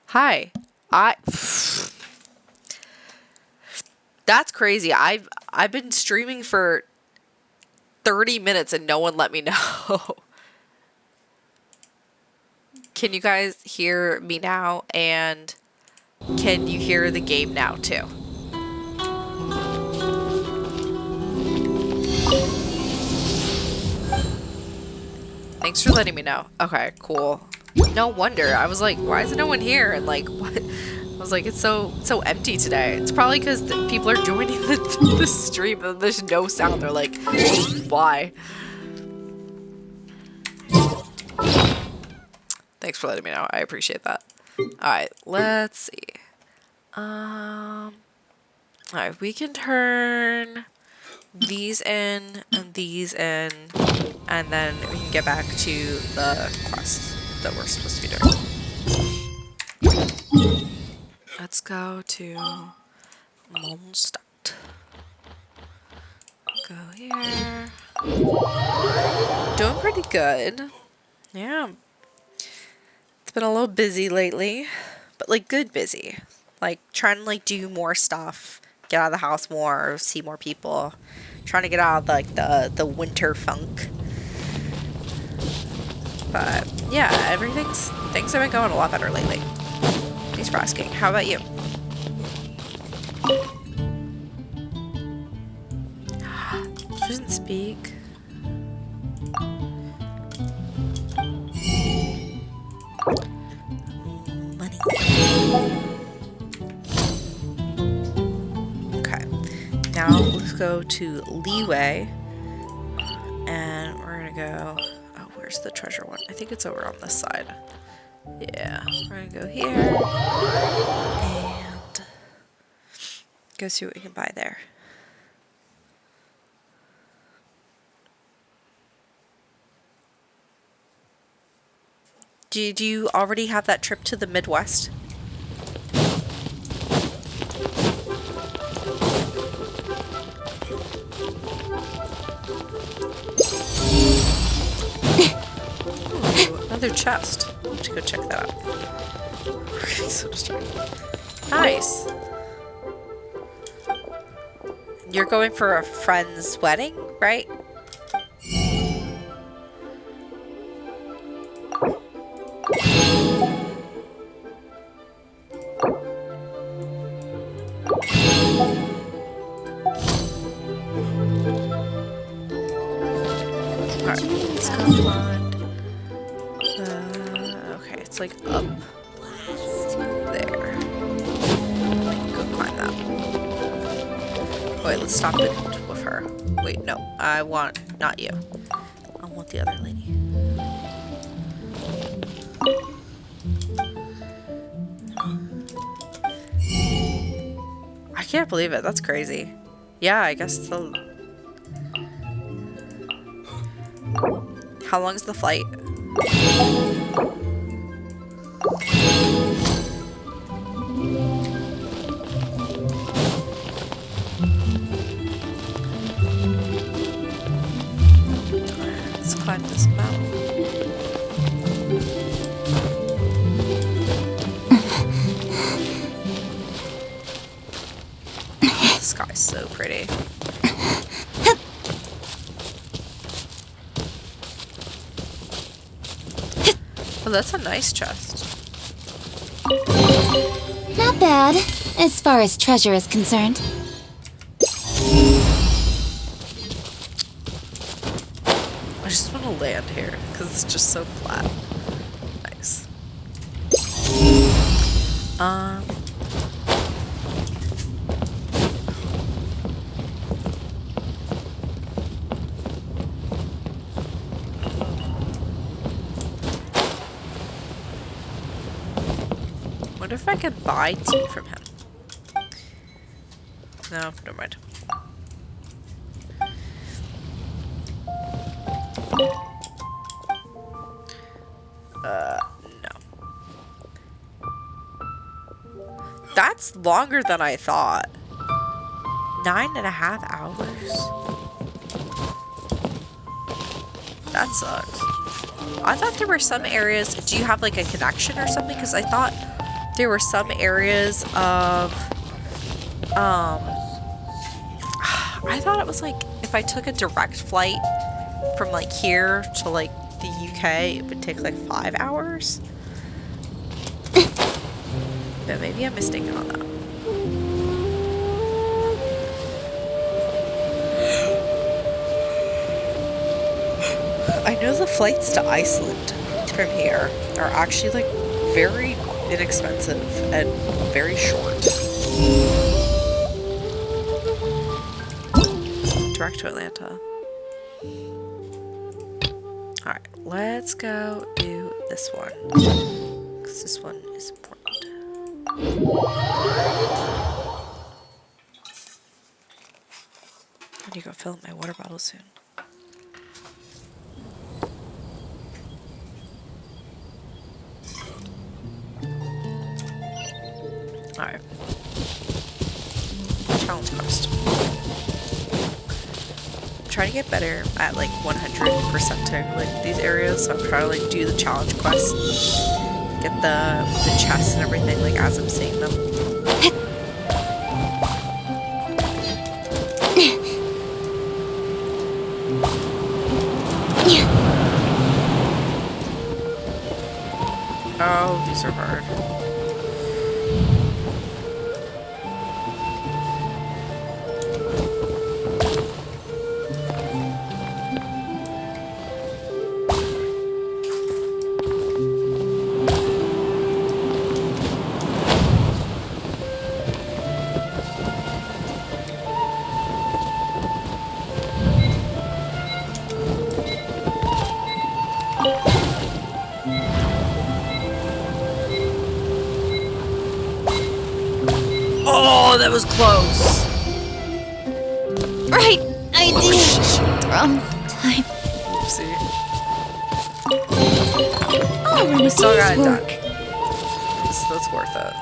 Hi. I That's crazy. I've been streaming for 30 minutes and no one let me know. Can you guys hear me now? And can you hear the game now too? Thanks for letting me know. Okay, cool. No wonder. I was like, why is no one here? And like, what? I was like, it's so empty today. It's probably because people are joining the stream and there's no sound. They're like, why? Thanks for letting me know. I appreciate that. All right, let's see. All right, we can turn these in and these in, and then we can get back to the quest that we're supposed to be doing. Let's go to Mondstadt. Go here. Doing pretty good. Yeah. It's been a little busy lately, but like good busy. Like trying to like do more stuff, get out of the house more, see more people, trying to get out of like the winter funk. But yeah, things have been going a lot better lately. Thanks for asking. How about you? She doesn't speak. Money. Okay. Now let's go to Leeway. And we're gonna go... Oh, where's the treasure one? I think it's over on this side. Yeah. We're gonna go here. And... go see what we can buy there. Do you already have that trip to the Midwest? Ooh, another chest. I have to go check that out. We're getting so distracted. Nice. You're going for a friend's wedding, right? Alright, let's go find... okay, it's like up there. Go climb that. Wait, let's stop it with her. Wait, no, I want... not you. I want the other lady. I can't believe it. That's crazy. Yeah, I guess the... How long is the flight? Let's climb this mountain. The sky's so pretty. Oh, that's a nice chest. Not bad, as far as treasure is concerned. I just want to land here because it's just so flat. Nice. Wonder if I could buy tea from him. No, never mind. No. That's longer than I thought. 9.5 hours? That sucks. I thought there were some areas... Do you have like a connection or something? Because I thought there were some areas of, I thought it was like if I took a direct flight from like here to like the UK, it would take like 5 hours. But maybe I'm mistaken on that. I know the flights to Iceland from here are actually like very inexpensive and very short. Direct to Atlanta. Alright, let's go do this one. Because this one is important. I need to go fill up my water bottle soon. Alright. Challenge quest. I'm trying to get better at like 100% like these areas, so I'm trying to like do the challenge quest, get the chests and everything like as I'm seeing them. Oh, these are hard. Oh, that was close. Right, I did. Wrong time. Oopsie. All in a Still got day's it done. work. That's worth it.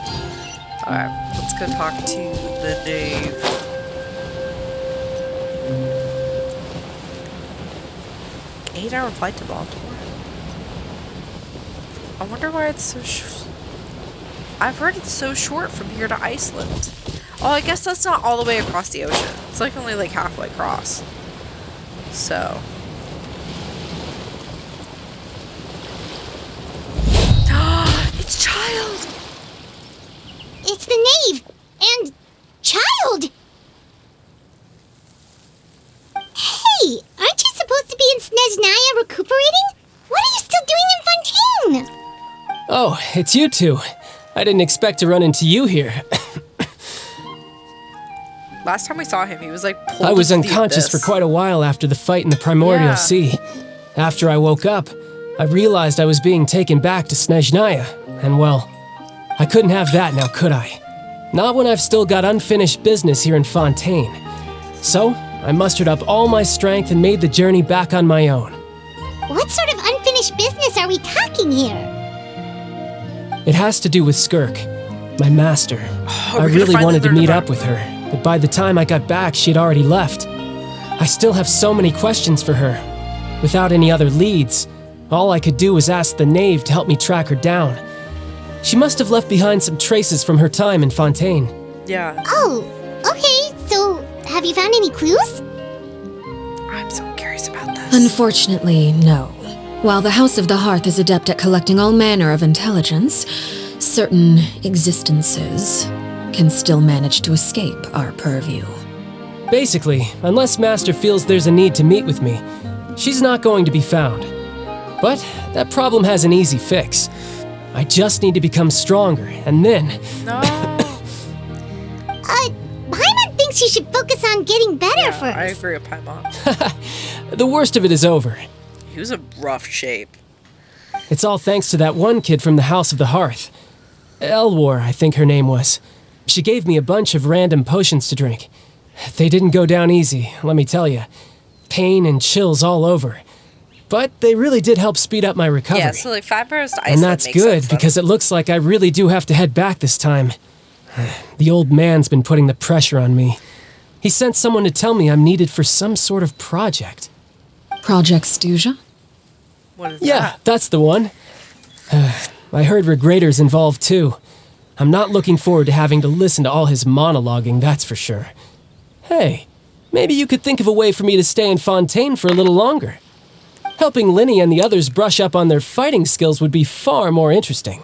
Alright, let's go talk to the knave. Eight-hour flight to Baltimore. I wonder why it's so short. I've heard it's so short from here to Iceland. Oh, I guess that's not all the way across the ocean. It's like only like halfway across. So. It's Child! It's the knave and Child. Hey, aren't you supposed to be in Snezhnaya recuperating? What are you still doing in Fontaine? Oh, it's you two. I didn't expect to run into you here. Last time we saw him, he was like pulled I was into the unconscious for abyss. quite a while after the fight in the Primordial Yeah. Sea. After I woke up, I realized I was being taken back to Snezhnaya, and well, I couldn't have that now, could I? Not when I've still got unfinished business here in Fontaine. So, I mustered up all my strength and made the journey back on my own. What sort of unfinished business are we talking here? It has to do with Skirk, my master. Oh, I we're gonna really finally wanted to learn meet about up with her, but by the time I got back, she'd already left. I still have so many questions for her. Without any other leads, all I could do was ask the knave to help me track her down. She must have left behind some traces from her time in Fontaine. Yeah. Oh, okay, so have you found any clues? I'm so curious about this. Unfortunately, no. While the House of the Hearth is adept at collecting all manner of intelligence, certain existences can still manage to escape our purview. Basically, unless Master feels there's a need to meet with me, she's not going to be found. But that problem has an easy fix. I just need to become stronger, and then... No. Paimon thinks you should focus on getting better Yeah, first. I agree with Paimon. the worst of it is over. He was in rough shape. It's all thanks to that one kid from the House of the Hearth. Elwar, I think her name was. She gave me a bunch of random potions to drink. They didn't go down easy, let me tell you. Pain and chills all over. But they really did help speed up my recovery. Yeah, so like 5 hours to Iceland And that's makes good, sense then. because it looks like I really do have to head back this time. The old man's been putting the pressure on me. He sent someone to tell me I'm needed for some sort of project. Project Stuja? What is Yeah, that? that's the one. I heard Regrader's involved too. I'm not looking forward to having to listen to all his monologuing, that's for sure. Hey, maybe you could think of a way for me to stay in Fontaine for a little longer. Helping Linny and the others brush up on their fighting skills would be far more interesting.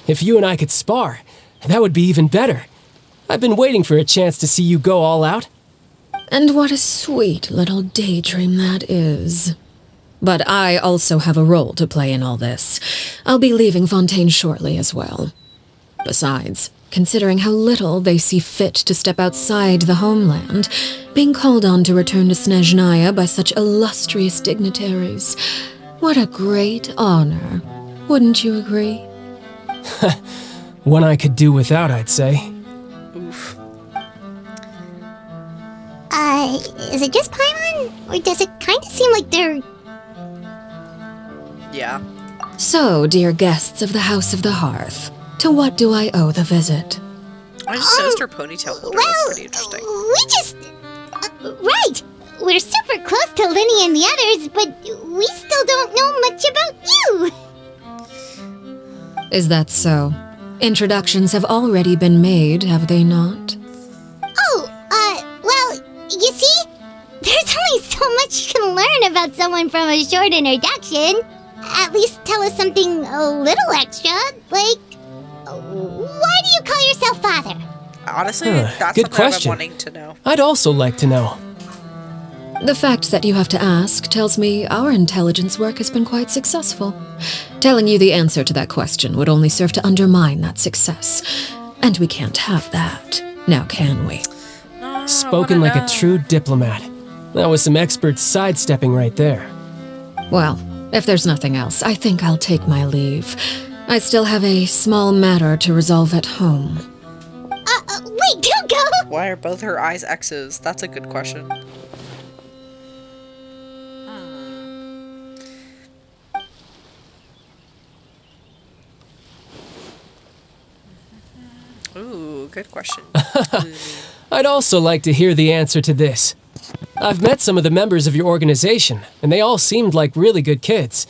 If you and I could spar, that would be even better. I've been waiting for a chance to see you go all out. And what a sweet little daydream that is. But I also have a role to play in all this. I'll be leaving Fontaine shortly as well. Besides, considering how little they see fit to step outside the homeland, being called on to return to Snezhnaya by such illustrious dignitaries, what a great honor. Wouldn't you agree? One I could do without, I'd say. Oof. Is it just Paimon? Or does it kind of seem like they're... Yeah. So, dear guests of the House of the Hearth, to what do I owe the visit? I just noticed her ponytail holder. That's pretty interesting. we just... right! We're super close to Linny and the others, but we still don't know much about you! Is that so? Introductions have already been made, have they not? Well, you see, there's only so much you can learn about someone from a short introduction. At least tell us something a little extra, like, why do you call yourself father? Honestly, that's good something question. I've been wanting to know. I'd also like to know. The fact that you have to ask tells me our intelligence work has been quite successful. Telling you the answer to that question would only serve to undermine that success. And we can't have that, now can we? No, Spoken like a true diplomat. That was some expert sidestepping right there. Well, if there's nothing else, I think I'll take my leave. I still have a small matter to resolve at home. Wait, don't go! Why are both her eyes X's? That's a good question. Ooh, good question. I'd also like to hear the answer to this. I've met some of the members of your organization, and they all seemed like really good kids.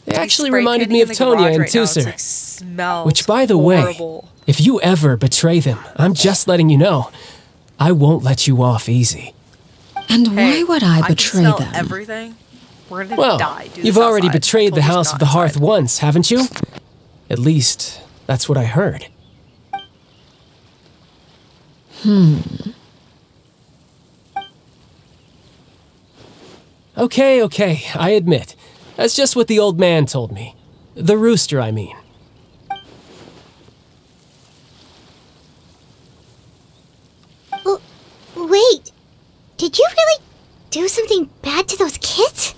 They actually reminded me of Tonya and Tusser. Which, by the way, if you ever betray them, I'm just letting you know, I won't let you off easy. And why would I betray can smell them? everything. We're gonna Well, die. Do you've this already outside. betrayed the Told you House not of the Hearth inside. once, haven't you? At least, that's what I heard. Okay, I admit. That's just what the old man told me. The rooster, I mean. Wait, did you really do something bad to those kids?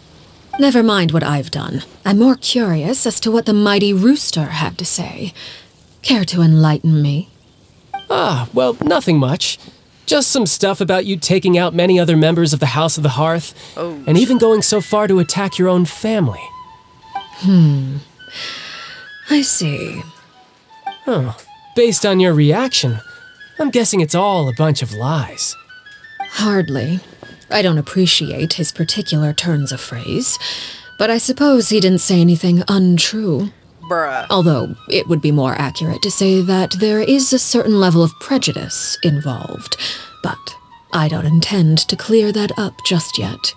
Never mind what I've done. I'm more curious as to what the mighty rooster had to say. Care to enlighten me? Well, nothing much. Just some stuff about you taking out many other members of the House of the Hearth, Oh, and even going so far to attack your own family. I see. Based on your reaction, I'm guessing it's all a bunch of lies. Hardly. I don't appreciate his particular turns of phrase, but I suppose he didn't say anything untrue. bruh. Although it would be more accurate to say that there is a certain level of prejudice involved, but I don't intend to clear that up just yet.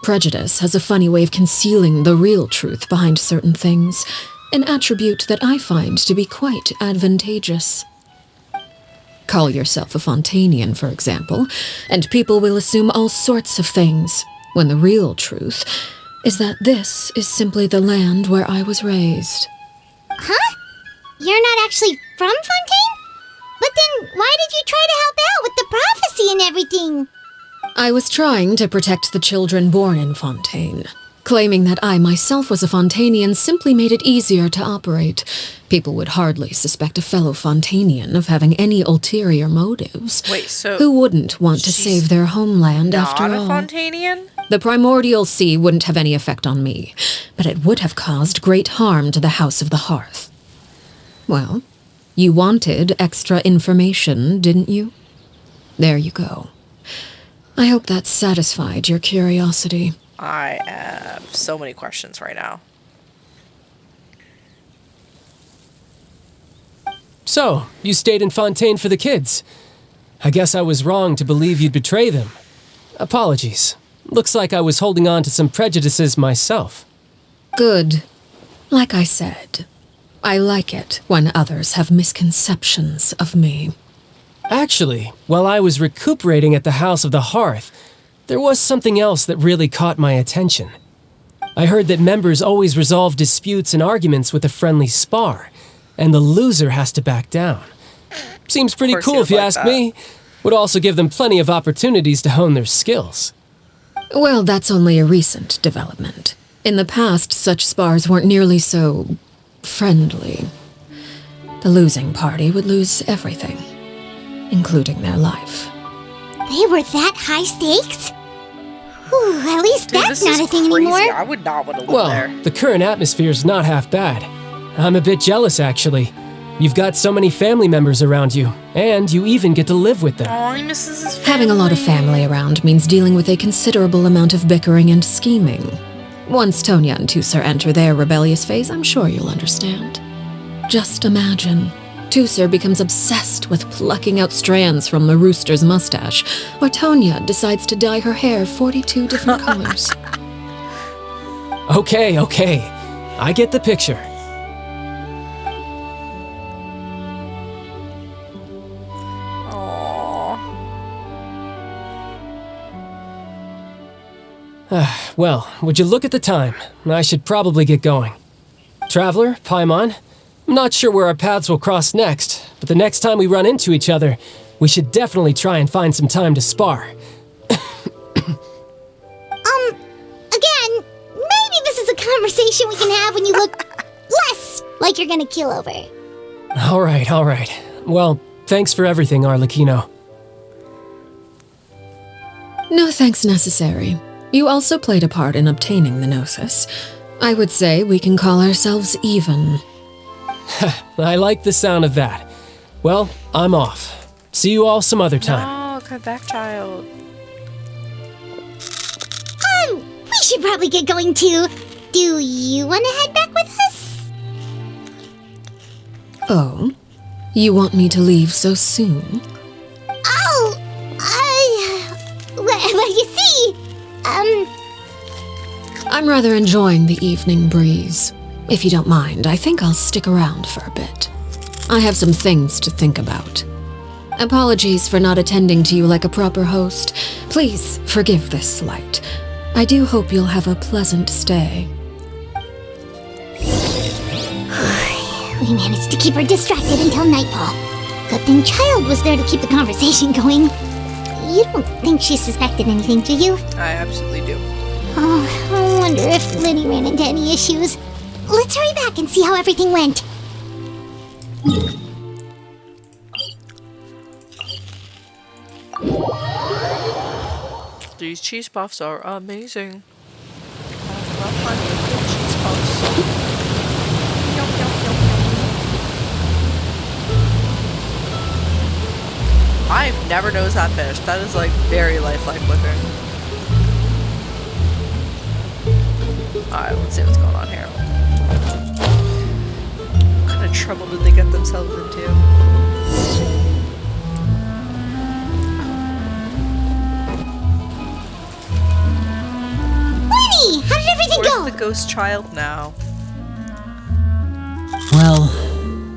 Prejudice has a funny way of concealing the real truth behind certain things, an attribute that I find to be quite advantageous. Call yourself a Fontainian, for example, and people will assume all sorts of things, when the real truth is that this is simply the land where I was raised. Huh? You're not actually from Fontaine? But then why did you try to help out with the prophecy and everything? I was trying to protect the children born in Fontaine. Claiming that I myself was a Fontainian simply made it easier to operate. People would hardly suspect a fellow Fontainian of having any ulterior motives. Wait, so Who wouldn't want to she's save their homeland after not a all? Fontainian? The primordial sea wouldn't have any effect on me, but it would have caused great harm to the House of the Hearth. Well, you wanted extra information, didn't you? There you go. I hope that satisfied your curiosity. I have so many questions right now. So, you stayed in Fontaine for the kids. I guess I was wrong to believe you'd betray them. Apologies. Looks like I was holding on to some prejudices myself. Good. Like I said, I like it when others have misconceptions of me. Actually, while I was recuperating at the House of the Hearth, there was something else that really caught my attention. I heard that members always resolve disputes and arguments with a friendly spar, and the loser has to back down. Seems pretty cool if you ask me. Would also give them plenty of opportunities to hone their skills. Well, that's only a recent development. In the past, such spars weren't nearly so friendly. The losing party would lose everything, including their life. They were that high stakes? Whew, at least Dude, that's this not is a thing crazy. anymore. I would not want to live Well, there. the current atmosphere's not half bad. I'm a bit jealous, actually. You've got so many family members around you, and you even get to live with them. Oh, he misses his family. Having a lot of family around means dealing with a considerable amount of bickering and scheming. Once Tonya and Tusser enter their rebellious phase, I'm sure you'll understand. Just imagine. Tusser becomes obsessed with plucking out strands from the rooster's mustache, or Tonya decides to dye her hair 42 different colors. Okay. I get the picture. Well, would you look at the time? I should probably get going. Traveler, Paimon, I'm not sure where our paths will cross next, but the next time we run into each other, we should definitely try and find some time to spar. Again, maybe this is a conversation we can have when you look less like you're gonna keel over. All right. Well, thanks for everything, Arlecchino. No thanks necessary. You also played a part in obtaining the Gnosis. I would say we can call ourselves even. I like the sound of that. Well, I'm off. See you all some other time. No, come back, child. We should probably get going too. Do you want to head back with us? Oh? You want me to leave so soon? Oh, well, you see, I'm rather enjoying the evening breeze. If you don't mind, I think I'll stick around for a bit. I have some things to think about. Apologies for not attending to you like a proper host. Please forgive this slight. I do hope you'll have a pleasant stay. we managed to keep her distracted until nightfall. Good thing Child was there to keep the conversation going. You don't think she suspected anything, do you? I absolutely do. Oh, I wonder if Liddy ran into any issues. Let's hurry back and see how everything went. These cheese puffs are amazing. I love my little cheese puffs. Yum, yum, yum, yum. I've never noticed that fish. That is like very lifelike looking. Alright, let's see what's going on here. What kind of trouble did they get themselves into? Winnie, how did everything Where's go? the ghost child now? Well,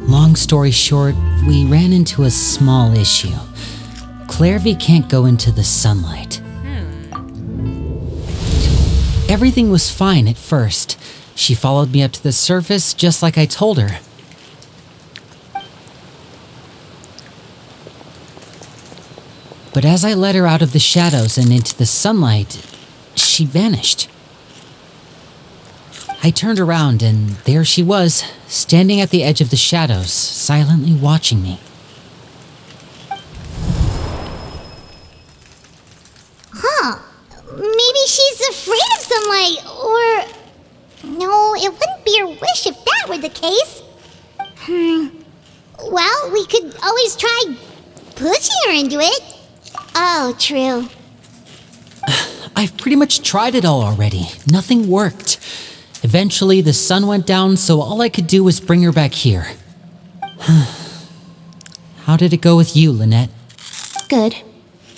long story short, we ran into a small issue. Clairvy can't go into the sunlight. Everything was fine at first. She followed me up to the surface just like I told her. But as I led her out of the shadows and into the sunlight, she vanished. I turned around and there she was, standing at the edge of the shadows, silently watching me. Maybe she's afraid of sunlight, or... No, it wouldn't be her wish if that were the case. Well, we could always try pushing her into it. Oh, true. I've pretty much tried it all already. Nothing worked. Eventually, the sun went down, so all I could do was bring her back here. How did it go with you, Lynette? Good.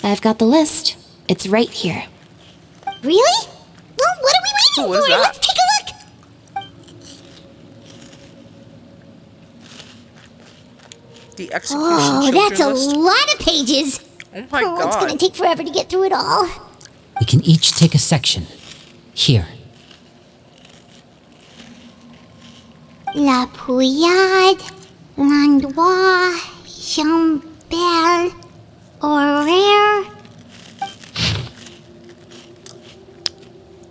I've got the list. It's right here. Really? Well, what are we waiting What was for? that? Let's take a look. The execution Oh, children that's a list. lot of pages. Oh my Oh, it's god. gonna take forever to get through it all. We can each take a section. Here. La Pouillade, L'Endroit, Chambel, Horaire.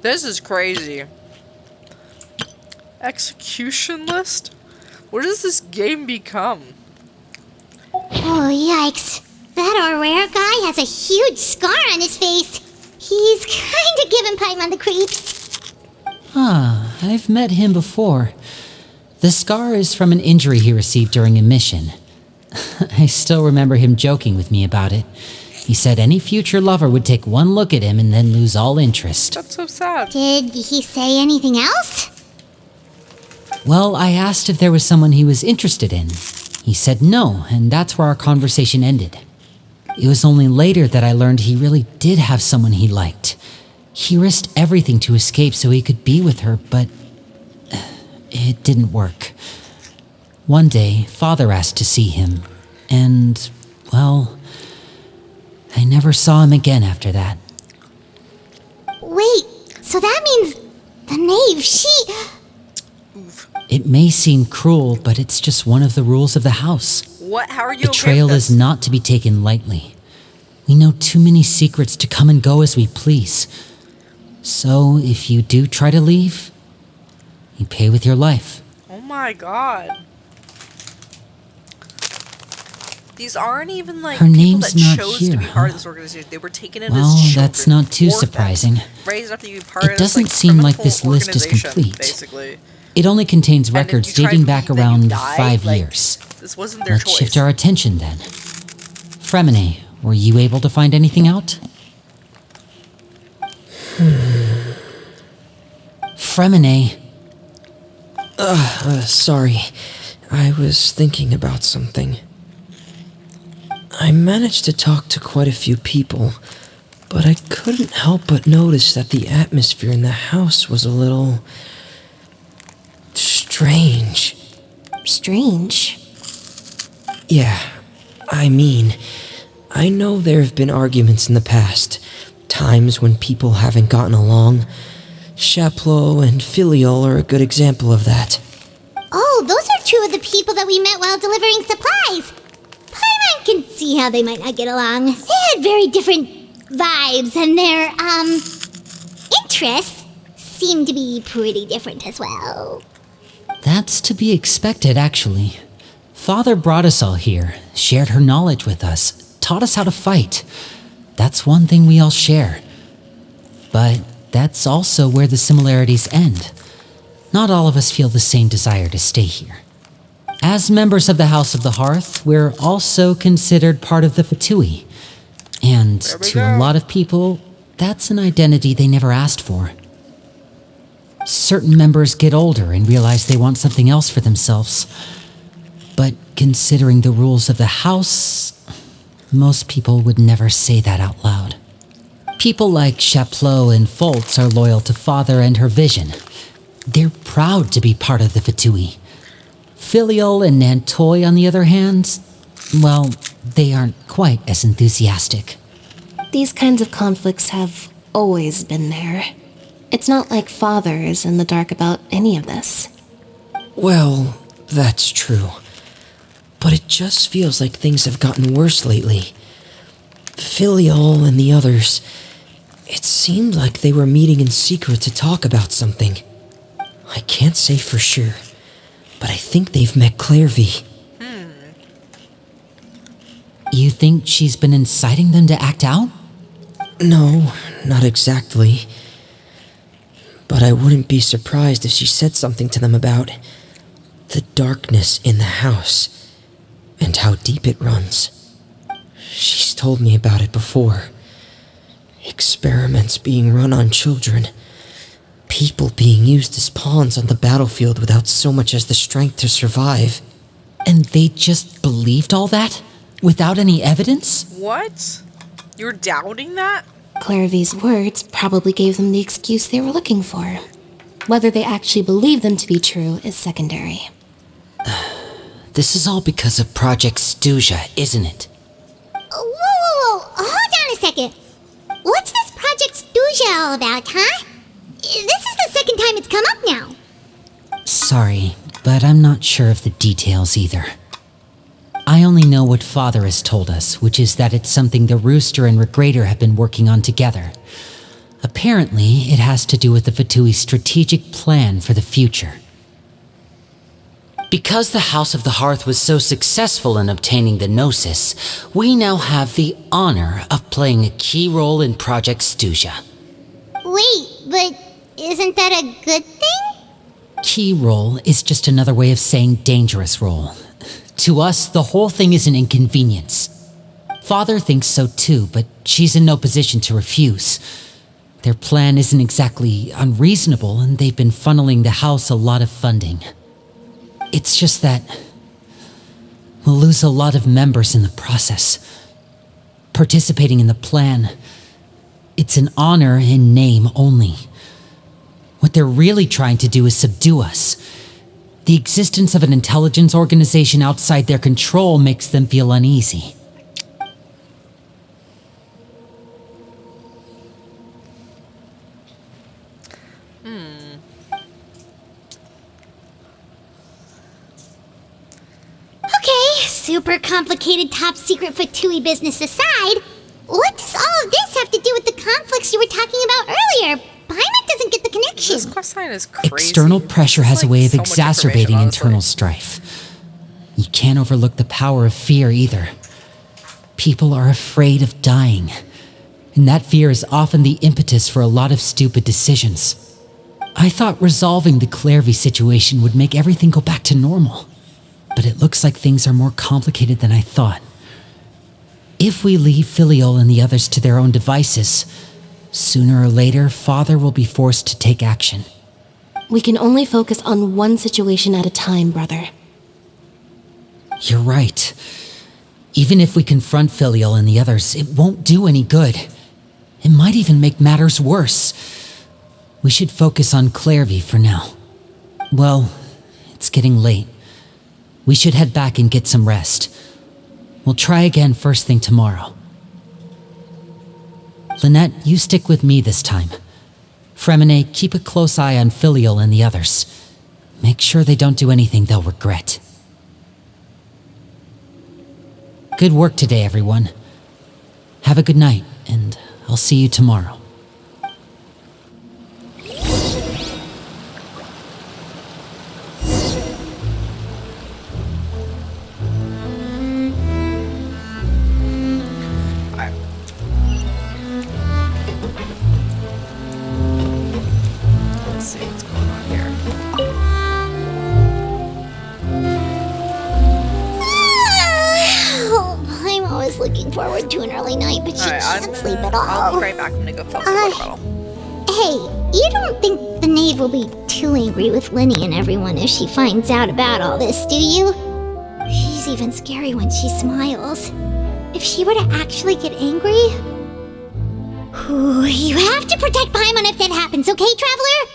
This is crazy. Execution list? What does this game become? Oh, yikes. That Horaire guy has a huge scar on his face. He's kinda giving Paimon the creeps. Ah, I've met him before. The scar is from an injury he received during a mission. I still remember him joking with me about it. He said any future lover would take one look at him and then lose all interest. That's so sad. Did he say anything else? Well, I asked if there was someone he was interested in. He said no, and that's where our conversation ended. It was only later that I learned he really did have someone he liked. He risked everything to escape so he could be with her, but it didn't work. One day, Father asked to see him, and, well, I never saw him again after that. Wait, so that means the knave, she... It may seem cruel, but it's just one of the rules of the house. What? How are you Betrayal okay with is this? not to be taken lightly. We know too many secrets to come and go as we please. So, if you do try to leave, you pay with your life. Oh my god. These aren't even like Her people name's that not chose here, to be part of huh? this organization. They were taken in Well, as children. that's not too orphans, surprising. Raised up to be part of It this, doesn't like, seem like this criminal list is organization, complete. Basically. It only contains And if records you tried dating to back leave, then you around died, 5 like, years. This wasn't their Let's choice. shift our attention then. Fremine, were you able to find anything out? Fremine, Sorry. I was thinking about something. I managed to talk to quite a few people, but I couldn't help but notice that the atmosphere in the house was a little... strange. Strange. Yeah, I mean, I know there have been arguments in the past, times when people haven't gotten along. Chaplot and Filial are a good example of that. Oh, those are two of the people that we met while delivering supplies. Paimon can see how they might not get along. They had very different vibes, and their, interests seem to be pretty different as well. that's to be expected, actually. Father brought us all here, shared her knowledge with us, taught us how to fight. That's one thing we all share. But that's also where the similarities end. Not all of us feel the same desire to stay here. As members of the House of the Hearth, we're also considered part of the Fatui. And There we to a go. lot of people, that's an identity they never asked for. Certain members get older and realize they want something else for themselves. But considering the rules of the house, most people would never say that out loud. People like Chaplot and Foltz are loyal to Father and her vision. They're proud to be part of the Fatui. Filial and Nantoy, on the other hand, well, they aren't quite as enthusiastic. These kinds of conflicts have always been there. It's not like Father is in the dark about any of this. Well, that's true. But it just feels like things have gotten worse lately. Filial and the others, it seemed like they were meeting in secret to talk about something. I can't say for sure, but I think they've met Clairvy. You think she's been inciting them to act out? No, not exactly. But I wouldn't be surprised if she said something to them about the darkness in the house and how deep it runs. She's told me about it before. Experiments being run on children. People being used as pawns on the battlefield without so much as the strength to survive. And they just believed all that? Without any evidence? What? You're doubting that? Clairvy's words probably gave them the excuse they were looking for. Whether they actually believe them to be true is secondary. This is all because of Project Stuja, isn't it? Whoa. Hold on a second. What's this Project Stuja all about, huh? This is the second time it's come up now. Sorry, but I'm not sure of the details either. I only know what Father has told us, which is that it's something the Rooster and Regrator have been working on together. Apparently, it has to do with the Fatui's strategic plan for the future. Because the House of the Hearth was so successful in obtaining the Gnosis, we now have the honor of playing a key role in Project Stuja. Wait, but isn't that a good thing? Key role is just another way of saying dangerous role. To us, the whole thing is an inconvenience. Father thinks so too, but she's in no position to refuse. Their plan isn't exactly unreasonable, and they've been funneling the house a lot of funding. It's just that we'll lose a lot of members in the process. Participating in the plan, it's an honor in name only. What they're really trying to do is subdue us. The existence of an intelligence organization outside their control makes them feel uneasy. Okay, super complicated top secret Fatui business aside, what does all of this have to do with the conflicts you were talking about earlier? Paimon doesn't get the connection. This quest line is crazy. External pressure has a way of so much exacerbating information, internal honestly. strife. You can't overlook the power of fear either. People are afraid of dying, and that fear is often the impetus for a lot of stupid decisions. I thought resolving the Clairvy situation would make everything go back to normal, but it looks like things are more complicated than I thought. If we leave Filiol and the others to their own devices, sooner or later, Father will be forced to take action. We can only focus on one situation at a time, brother. You're right. Even if we confront Filial and the others, it won't do any good. It might even make matters worse. We should focus on Clairvy for now. Well, it's getting late. We should head back and get some rest. We'll try again first thing tomorrow. Lynette, you stick with me this time. Fremine, keep a close eye on Filial and the others. Make sure they don't do anything they'll regret. Good work today, everyone. Have a good night, and I'll see you tomorrow. Let's see what's going on here. I'm always looking forward to an early night, but she Alright, can't sleep at all. I'll be right back. I'm gonna go fill up the water bottle. Hey, you don't think the knave will be too angry with Linny and everyone if she finds out about all this, do you? She's even scary when she smiles. If she were to actually get angry... Ooh, you have to protect Paimon if that happens, okay, Traveler?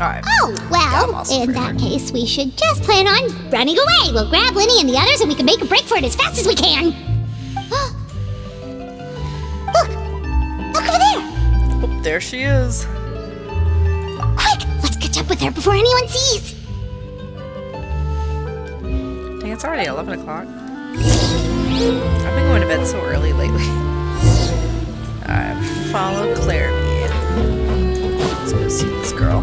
Alright. Oh, Yeah, I'm well, also in free. that case, we should just plan on running away. We'll grab Linny and the others and we can make a break for it as fast as we can. Look! Look over there! Oh, there she is. Quick! Let's catch up with her before anyone sees! Dang, it's already 11 o'clock. I've been going to bed so early lately. Alright, follow Claire. Let's go see this girl.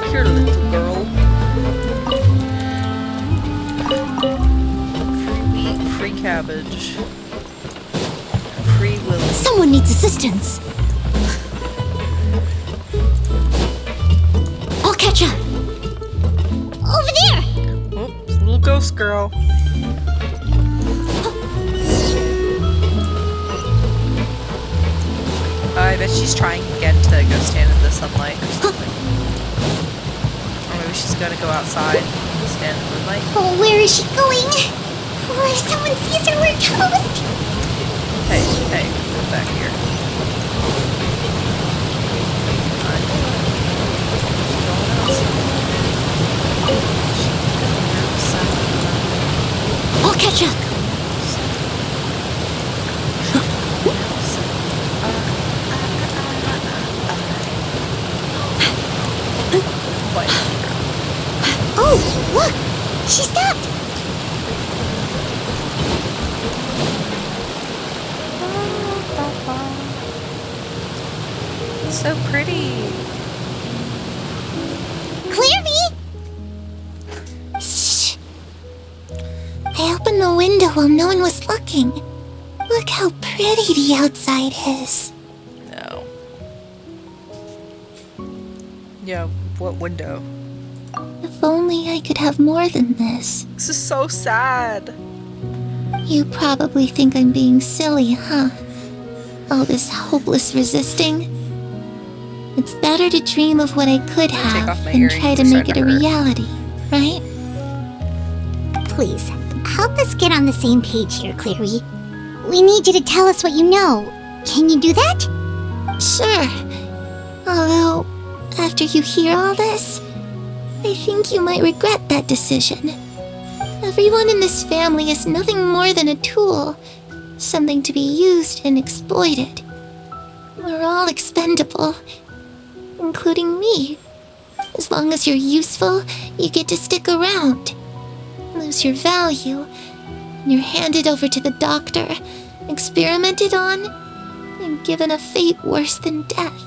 Here, little girl. Free wheat, free cabbage. Free Willy. Someone needs assistance. I'll catch up. Over there! Oops, little ghost girl. I bet she's trying again to go stand in the sunlight or something. Or maybe she's gonna go outside and stand in the moonlight. Oh, where is she going? Oh, if someone sees her, we're toast! Hey, hey, come back here. I'll catch up. Oh, look! She stopped! It's so pretty. Clearly! Shh! I opened the window while no one was looking. Look how pretty the outside is. No. Yeah, what window? If only I could have more than this. This is so sad. You probably think I'm being silly, huh? All this hopeless resisting. It's better to dream of what I could Take have off my than earrings, try to they're make it starting a to hurt. reality, right? Please, help us get on the same page here, Clary. We need you to tell us what you know. Can you do that? Sure. Although, after you hear all this, I think you might regret that decision. Everyone in this family is nothing more than a tool, something to be used and exploited. We're all expendable, including me. As long as you're useful, you get to stick around. Lose your value, and you're handed over to the doctor, experimented on, and given a fate worse than death.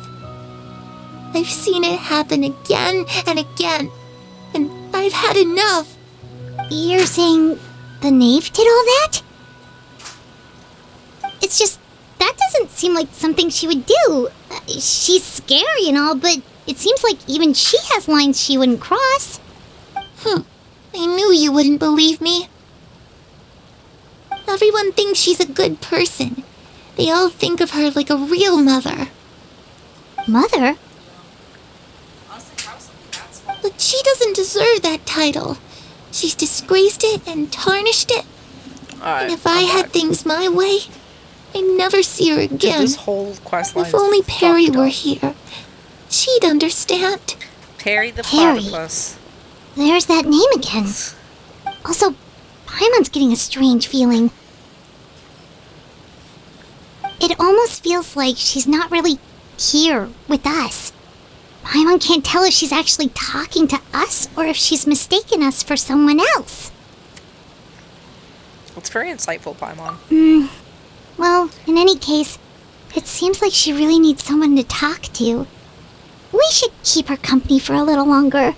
I've seen it happen again and again, and I've had enough. You're saying the knave did all that? It's just, that doesn't seem like something she would do. She's scary and all, but it seems like even she has lines she wouldn't cross. I knew you wouldn't believe me. Everyone thinks she's a good person. They all think of her like a real mother. Mother? But she doesn't deserve that title. She's disgraced it and tarnished it. Alright, And if I I'm had back. things my way, I'd never see her Dude, again. this whole quest line If only is Perry fucked were up. here, she'd understand. Perry the Perry. platypus. There's that name again. Also, Paimon's getting a strange feeling. It almost feels like she's not really here with us. Paimon can't tell if she's actually talking to us or if she's mistaken us for someone else. It's very insightful, Paimon. Well, in any case, it seems like she really needs someone to talk to. We should keep her company for a little longer.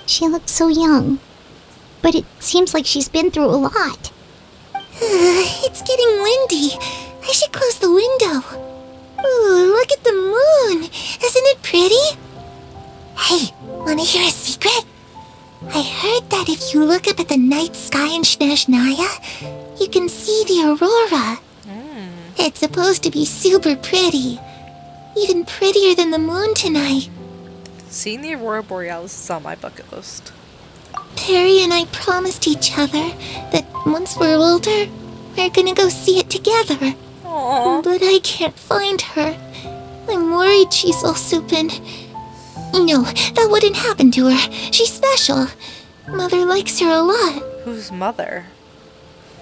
She looks so young. But it seems like she's been through a lot. It's getting windy. I should close the window. Ooh, look at the moon. Isn't it pretty? Hey, wanna hear a secret? I heard that if you look up at the night sky in Snezhnaya, you can see the aurora. It's supposed to be super pretty. Even prettier than the moon tonight. Seeing the Aurora Borealis is on my bucket list. Perry and I promised each other that once we're older, we're gonna go see it together. Aww. But I can't find her. I'm worried she's also been No, that wouldn't happen to her. She's special. Mother likes her a lot. Whose mother?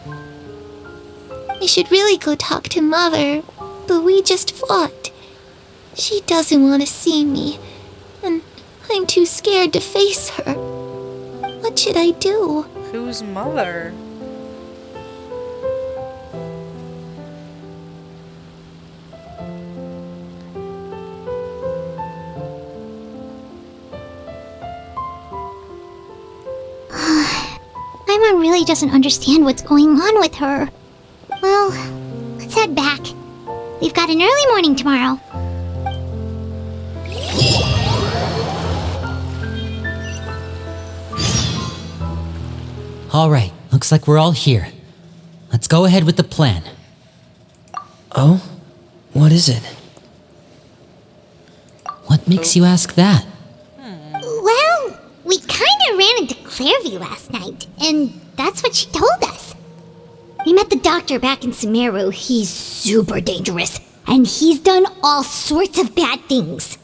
I should really go talk to Mother, but we just fought. She doesn't want to see me, and I'm too scared to face her. What should I do? Whose mother? My mom really doesn't understand what's going on with her. Well, let's head back. We've got an early morning tomorrow. All right, looks like we're all here. Let's go ahead with the plan. Oh? What is it? What makes you ask that? Well, we kinda ran into Clairvy last night, and that's what she told us. We met the doctor back in Sumeru. He's super dangerous, and he's done all sorts of bad things.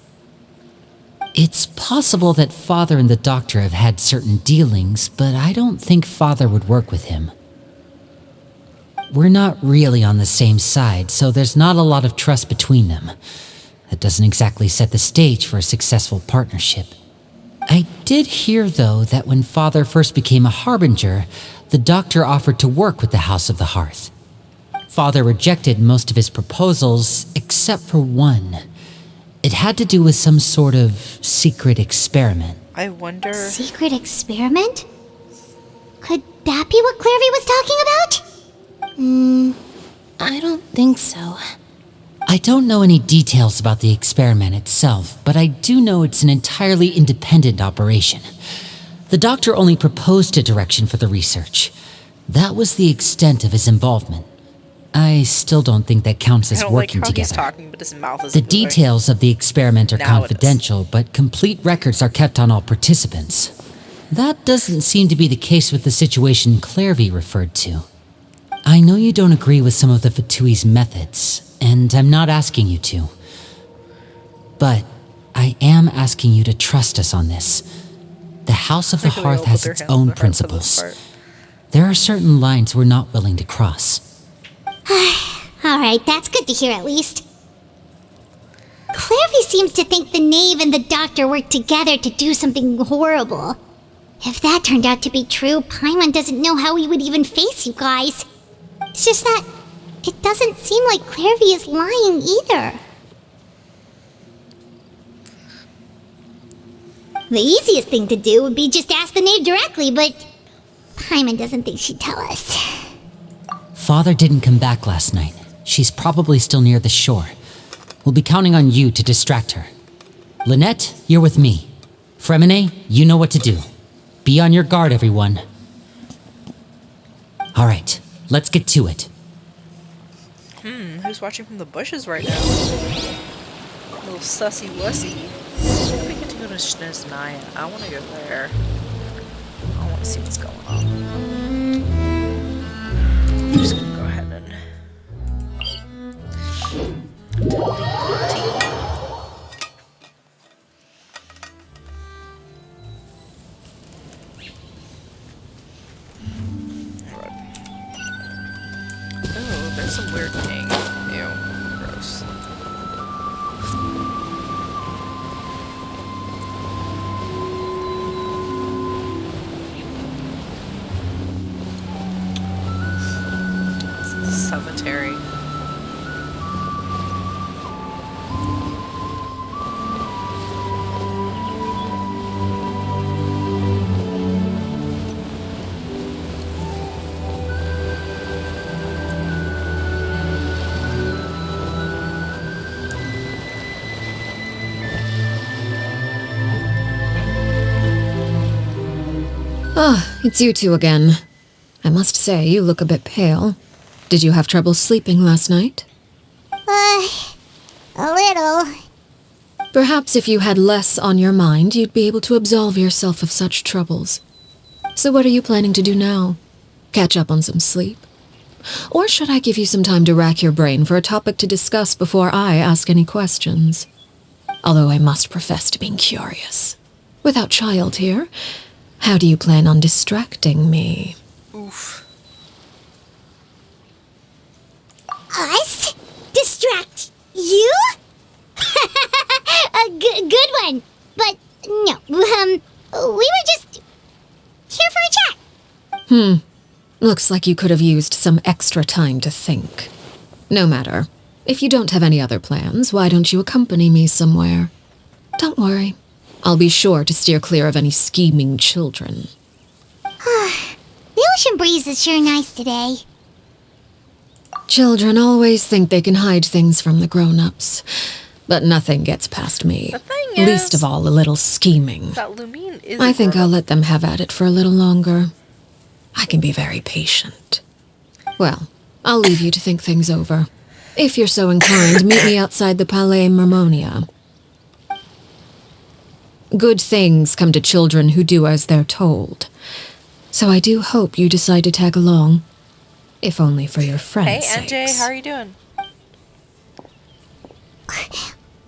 It's possible that Father and the Doctor have had certain dealings, but I don't think Father would work with him. We're not really on the same side, so there's not a lot of trust between them. That doesn't exactly set the stage for a successful partnership. I did hear, though, that when Father first became a Harbinger, the Doctor offered to work with the House of the Hearth. Father rejected most of his proposals, except for one. It had to do with some sort of secret experiment. I wonder. Secret experiment? Could that be what Clairvy was talking about? I don't think so. I don't know any details about the experiment itself, but I do know it's an entirely independent operation. The Doctor only proposed a direction for the research. That was the extent of his involvement. I still don't think that counts as I don't working like how he's together. talking, but his mouth is The moving. details of the experiment are Now it is. confidential, but complete records are kept on all participants. That doesn't seem to be the case with the situation Clairvy referred to. I know you don't agree with some of the Fatui's methods, and I'm not asking you to. But I am asking you to trust us on this. The House of the I think they all Hearth put has their its hands on own their hearts for this principles. part. There are certain lines we're not willing to cross. Alright, that's good to hear at least. Clairvy seems to think the Knave and the Doctor worked together to do something horrible. If that turned out to be true, Paimon doesn't know how he would even face you guys. It's just that it doesn't seem like Clairvy is lying either. The easiest thing to do would be just ask the Knave directly, but Paimon doesn't think she'd tell us. Father didn't come back last night. She's probably still near the shore. We'll be counting on you to distract her. Lynette, you're with me. Fremine, you know what to do. Be on your guard, everyone. All right, let's get to it. Who's watching from the bushes right now? Little sussy wussy. We get to go to Shneznaya. I want to go there. I want to see what's going on. I'm just gonna go ahead and oh, there's some weird thing. Ew, gross. It's the cemetery. Ah, it's you two again. I must say, you look a bit pale. Did you have trouble sleeping last night? A little. Perhaps if you had less on your mind, you'd be able to absolve yourself of such troubles. So what are you planning to do now? Catch up on some sleep? Or should I give you some time to rack your brain for a topic to discuss before I ask any questions? although I must profess to being curious. Without child here, how do you plan on distracting me? Oof. Us? Distract you? A good one. But no, we were just here for a chat. Looks like you could have used some extra time to think. No matter. If you don't have any other plans, why don't you accompany me somewhere? Don't worry. I'll be sure to steer clear of any scheming children. The ocean breeze is sure nice today. Children always think they can hide things from the grown-ups, but nothing gets past me. The thing is, Least of all a little scheming. that Lumine is. I think I'll let them have at it for a little longer. I can be very patient. Well, I'll leave you to think things over. If you're so inclined, meet me outside the Palais Marmonia. Good things come to children who do as they're told. So I do hope you decide to tag along. If only for your friends' Hey, NJ, sakes. how are you doing?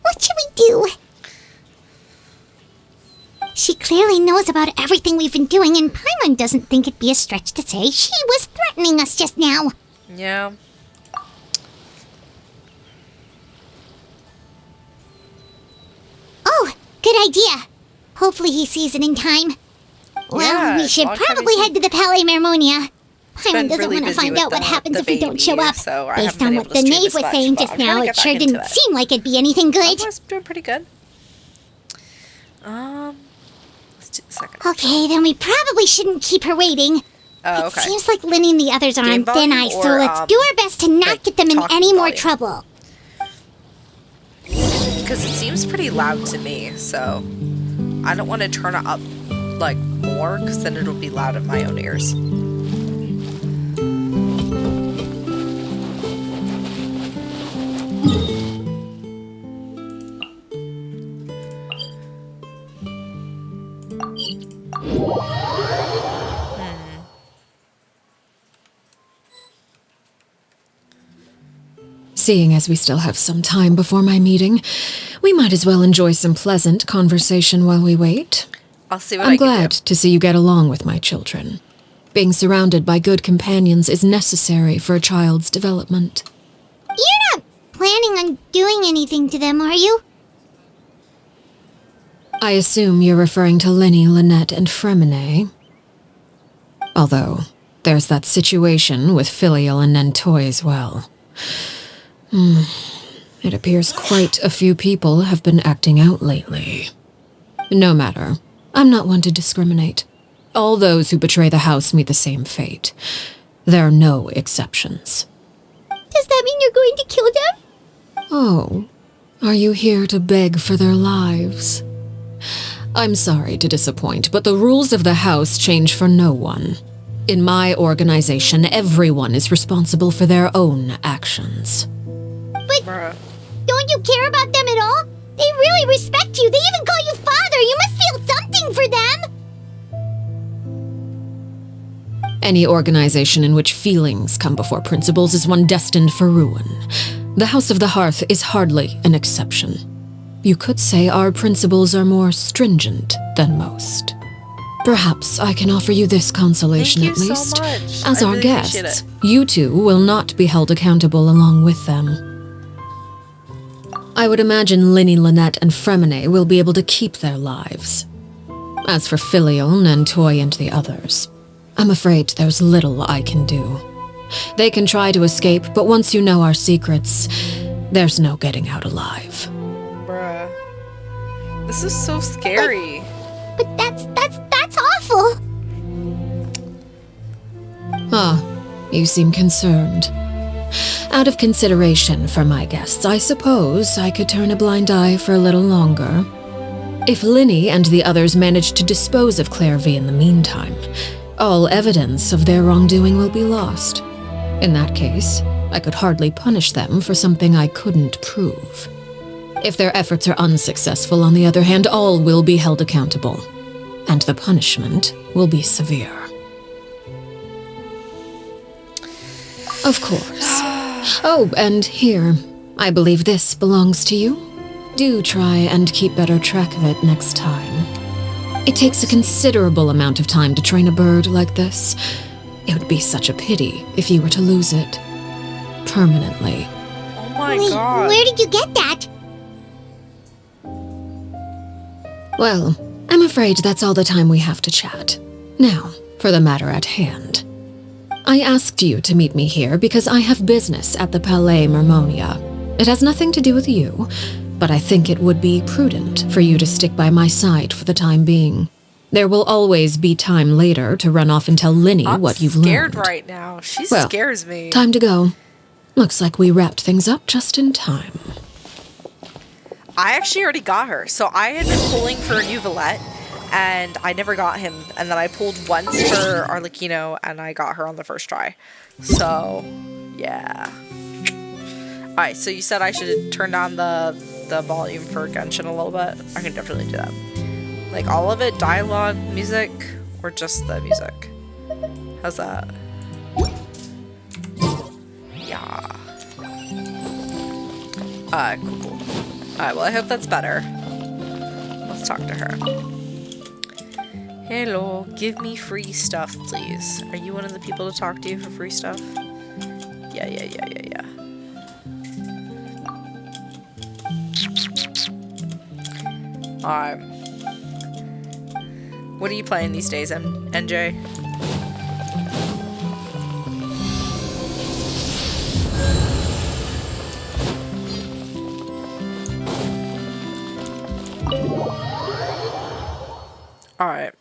What should we do? She clearly knows about everything we've been doing, and Paimon doesn't think it'd be a stretch to say she was threatening us just now. Yeah. Oh, good idea. Hopefully he sees it in time. Well, Yeah, we should long time probably no head to the Palais Marmonia. Paimon been doesn't really want to busy find with out what the- happens the if we don't baby, show up. so I Based haven't been on able what to the stream knave as was much, saying but just I'm trying now, to it get sure back into didn't it. seem like it'd be anything good. Otherwise, doing pretty good. Let's do the second. Okay, then we probably shouldn't keep her waiting. Oh, It okay. seems like Linny and the others are Game on thin volume ice, so or, let's do our best to not like, get them in talking any more volume? trouble. Because it seems pretty loud to me, so I don't want to turn it up like more, because then it'll be loud in my own ears. Seeing as we still have some time before my meeting, we might as well enjoy some pleasant conversation while we wait. I'll see what I'm I can glad do. to see you get along with my children. Being surrounded by good companions is necessary for a child's development. You're not planning on doing anything to them, are you? I assume you're referring to Linny, Lynette, and Fremine. Although, there's that situation with Filial and Nentoy as well. It appears quite a few people have been acting out lately. No matter. I'm not one to discriminate. All those who betray the house meet the same fate. There are no exceptions. Does that mean you're going to kill them? Oh, are you here to beg for their lives? I'm sorry to disappoint, but the rules of the house change for no one. In my organization, everyone is responsible for their own actions. Bruh. Don't you care about them at all? They really respect you. They even call you father. You must feel something for them. Any organization in which feelings come before principles is one destined for ruin. The House of the Hearth is hardly an exception. You could say our principles are more stringent than most. Perhaps I can offer you this consolation Thank at you least. so much. As I our really appreciate guests, it. you two will not be held accountable along with them. I would imagine Linny, Lynette, and Fremine will be able to keep their lives. As for Filial, Nentoy, and the others, I'm afraid there's little I can do. They can try to escape, but once you know our secrets, there's no getting out alive. Bruh. This is so scary. But that's awful. Ah, you seem concerned. Out of consideration for my guests, I suppose I could turn a blind eye for a little longer. If Linny and the others manage to dispose of Clairvy in the meantime, all evidence of their wrongdoing will be lost. In that case, I could hardly punish them for something I couldn't prove. If their efforts are unsuccessful, on the other hand, all will be held accountable, and the punishment will be severe. Of course. Oh, and here, I believe this belongs to you. Do try and keep better track of it next time. It takes a considerable amount of time to train a bird like this. It would be such a pity if you were to lose it. Permanently. Oh my Wait, god. where did you get that? Well, I'm afraid that's all the time we have to chat. Now, for the matter at hand. I asked you to meet me here because I have business at the Palais Mermonia. It has nothing to do with you, but I think it would be prudent for you to stick by my side for the time being. There will always be time later to run off and tell Linny what you've I'm learned. scared right now. She Well, scares me. Time to go. Looks like we wrapped things up just in time. I actually already got her. So I had been pulling for a new Valette, and I never got him. And then I pulled once for Arlecchino, and I got her on the first try. So, yeah. Alright, so you said I should turn down the volume for Genshin a little bit. I can definitely do that. Like all of it? Dialogue, music, or just the music? How's that? Yeah. Alright, cool. Alright, well I hope that's better. Let's talk to her. Hello, give me free stuff, please. Are you one of the people to talk to for free stuff? Yeah. What are you playing these days, NJ? Alright.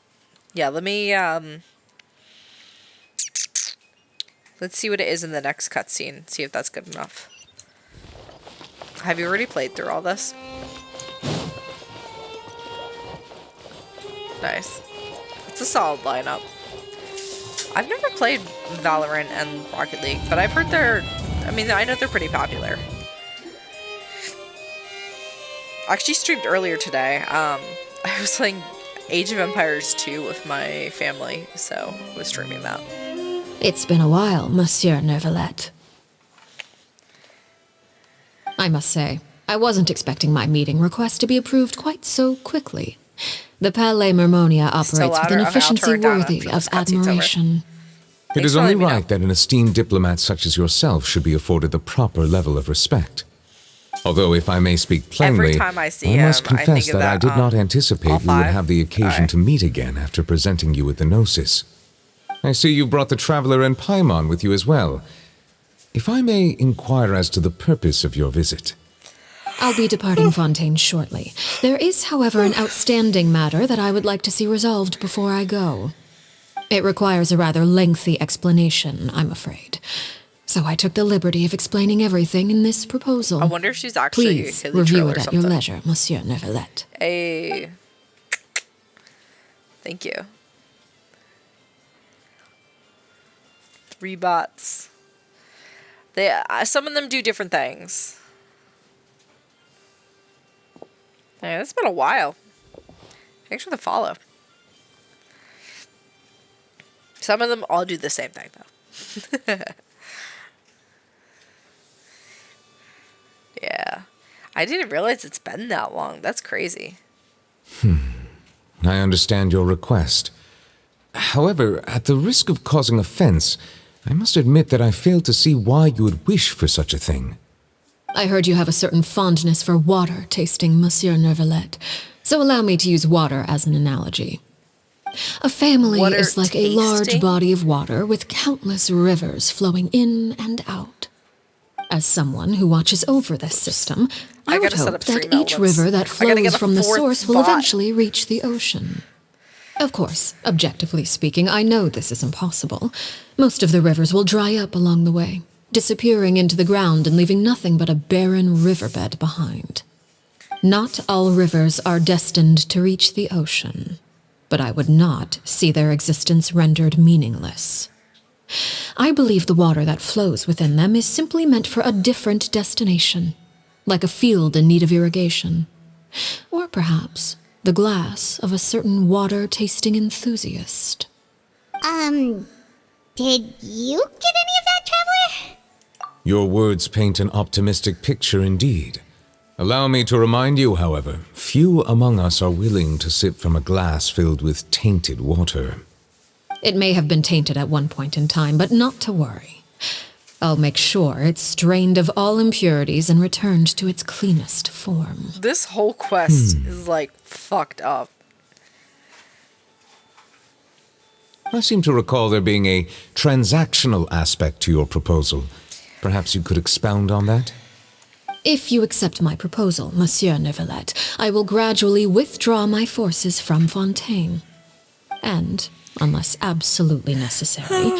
Yeah, let me, let's see what it is in the next cutscene. See if that's good enough. Have you already played through all this? Nice. It's a solid lineup. I've never played Valorant and Rocket League, but I've heard I know they're pretty popular. I actually streamed earlier today. I was playing Age of Empires 2 with my family, so I was streaming that. It's been a while, Monsieur Neuvillette. I must say, I wasn't expecting my meeting request to be approved quite so quickly. The Palais Mermonia operates with an efficiency worthy of admiration. It is only right that an esteemed diplomat such as yourself should be afforded the proper level of respect. Although, if I may speak plainly, Every time I see I must him, I confess think of that I did not anticipate we would have the occasion Alright. to meet again after presenting you with the Gnosis. I see you brought the Traveler and Paimon with you as well. If I may inquire as to the purpose of your visit. I'll be departing Fontaine shortly. There is, however, an outstanding matter that I would like to see resolved before I go. It requires a rather lengthy explanation, I'm afraid. So I took the liberty of explaining everything in this proposal. I wonder if she's actually Please Hilly review Trill it or at your something. leisure, Monsieur Neuvillette. Hey. Thank you. 3 bots. They some of them do different things. Yeah, it's been a while. Thanks for the follow. Some of them all do the same thing though. Yeah. I didn't realize it's been that long. That's crazy. I understand your request. However, at the risk of causing offense, I must admit that I fail to see why you would wish for such a thing. I heard you have a certain fondness for water tasting, Monsieur Neuvillette, so allow me to use water as an analogy. A family Water is like a large tasting? body of water with countless rivers flowing in and out. As someone who watches over this system, I would gotta set hope up that stream each elements. river that I gotta get flows a from the fourth source will bot. eventually reach the ocean. Of course, objectively speaking, I know this is impossible. Most of the rivers will dry up along the way, disappearing into the ground and leaving nothing but a barren riverbed behind. Not all rivers are destined to reach the ocean, but I would not see their existence rendered meaningless. I believe the water that flows within them is simply meant for a different destination, like a field in need of irrigation. Or perhaps the glass of a certain water-tasting enthusiast. Did you get any of that, Traveler? Your words paint an optimistic picture indeed. Allow me to remind you, however, few among us are willing to sip from a glass filled with tainted water. It may have been tainted at one point in time, but not to worry. I'll make sure it's strained of all impurities and returned to its cleanest form. This whole quest is like fucked up. I seem to recall there being a transactional aspect to your proposal. Perhaps you could expound on that? If you accept my proposal, Monsieur Neuvillette, I will gradually withdraw my forces from Fontaine. And, unless absolutely necessary,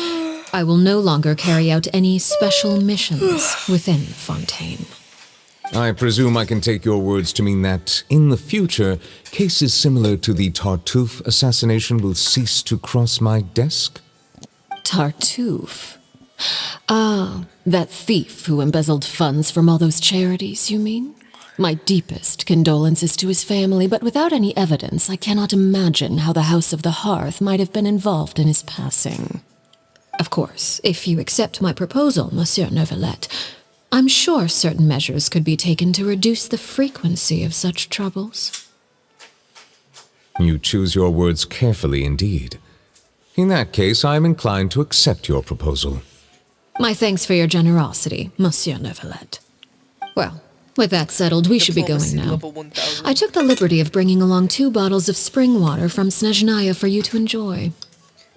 I will no longer carry out any special missions within Fontaine. I presume I can take your words to mean that, in the future, cases similar to the Tartuffe assassination will cease to cross my desk? Tartuffe? Ah, that thief who embezzled funds from all those charities, you mean? My deepest condolences to his family, but without any evidence, I cannot imagine how the House of the Hearth might have been involved in his passing. Of course, if you accept my proposal, Monsieur Neuvillette, I'm sure certain measures could be taken to reduce the frequency of such troubles. You choose your words carefully indeed. In that case, I am inclined to accept your proposal. My thanks for your generosity, Monsieur Neuvillette. Well, with that settled, we should be going Diplomacy now. level 1000. I took the liberty of bringing along 2 bottles of spring water from Snezhnaya for you to enjoy.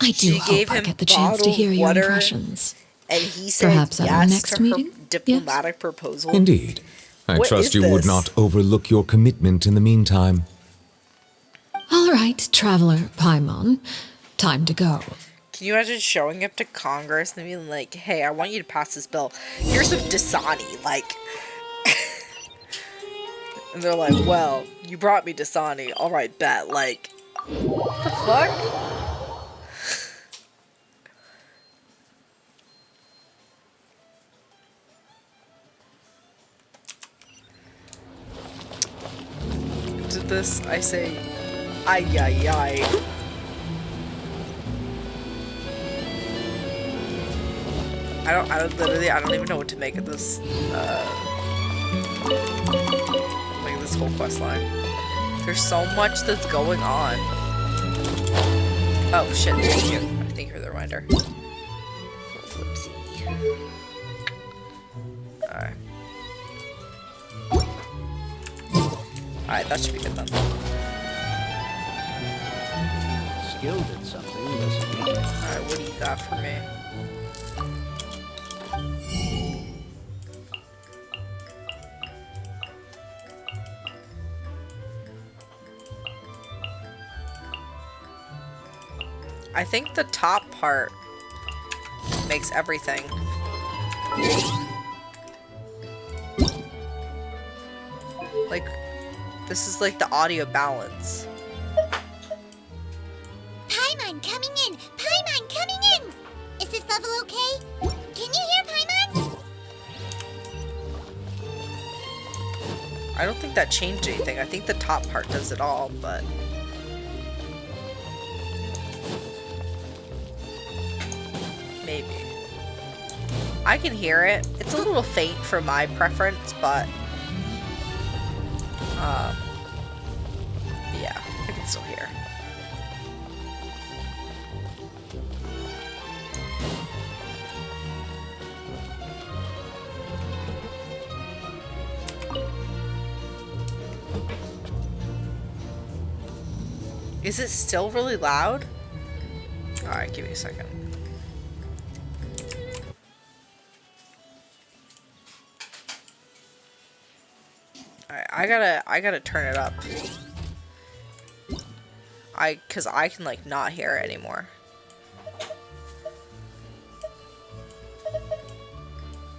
I do She gave hope I him get the chance to bottled hear your water, impressions. And he said Perhaps at our yes next to meeting? her diplomatic proposal. Indeed. I What trust is you would this? not overlook your commitment in the meantime. All right, Traveler Paimon. Time to go. Can you imagine showing up to Congress and being like, hey, I want you to pass this bill. Here's some Dasani, like. And they're like, well, you brought me Dasani. All right, bet. Like, what the fuck? To this, I say, ay, ay, ay. I don't even know what to make of this, like this whole quest line. There's so much that's going on. Oh shit, thank you. Thank you for the reminder. Whoopsie. Alright. Alright, that should be good then. Skilled at something doesn't mean Alright, what do you got for me? I think the top part makes everything. Like, this is like the audio balance. Paimon coming in! Paimon coming in! Is this level okay? Can you hear Paimon? I don't think that changed anything. I think the top part does it all, but... maybe. I can hear it. It's a little faint for my preference, but... yeah, I can still hear. Is it still really loud? Alright, give me a second. Alright, I gotta turn it up. Cause I can like not hear it anymore.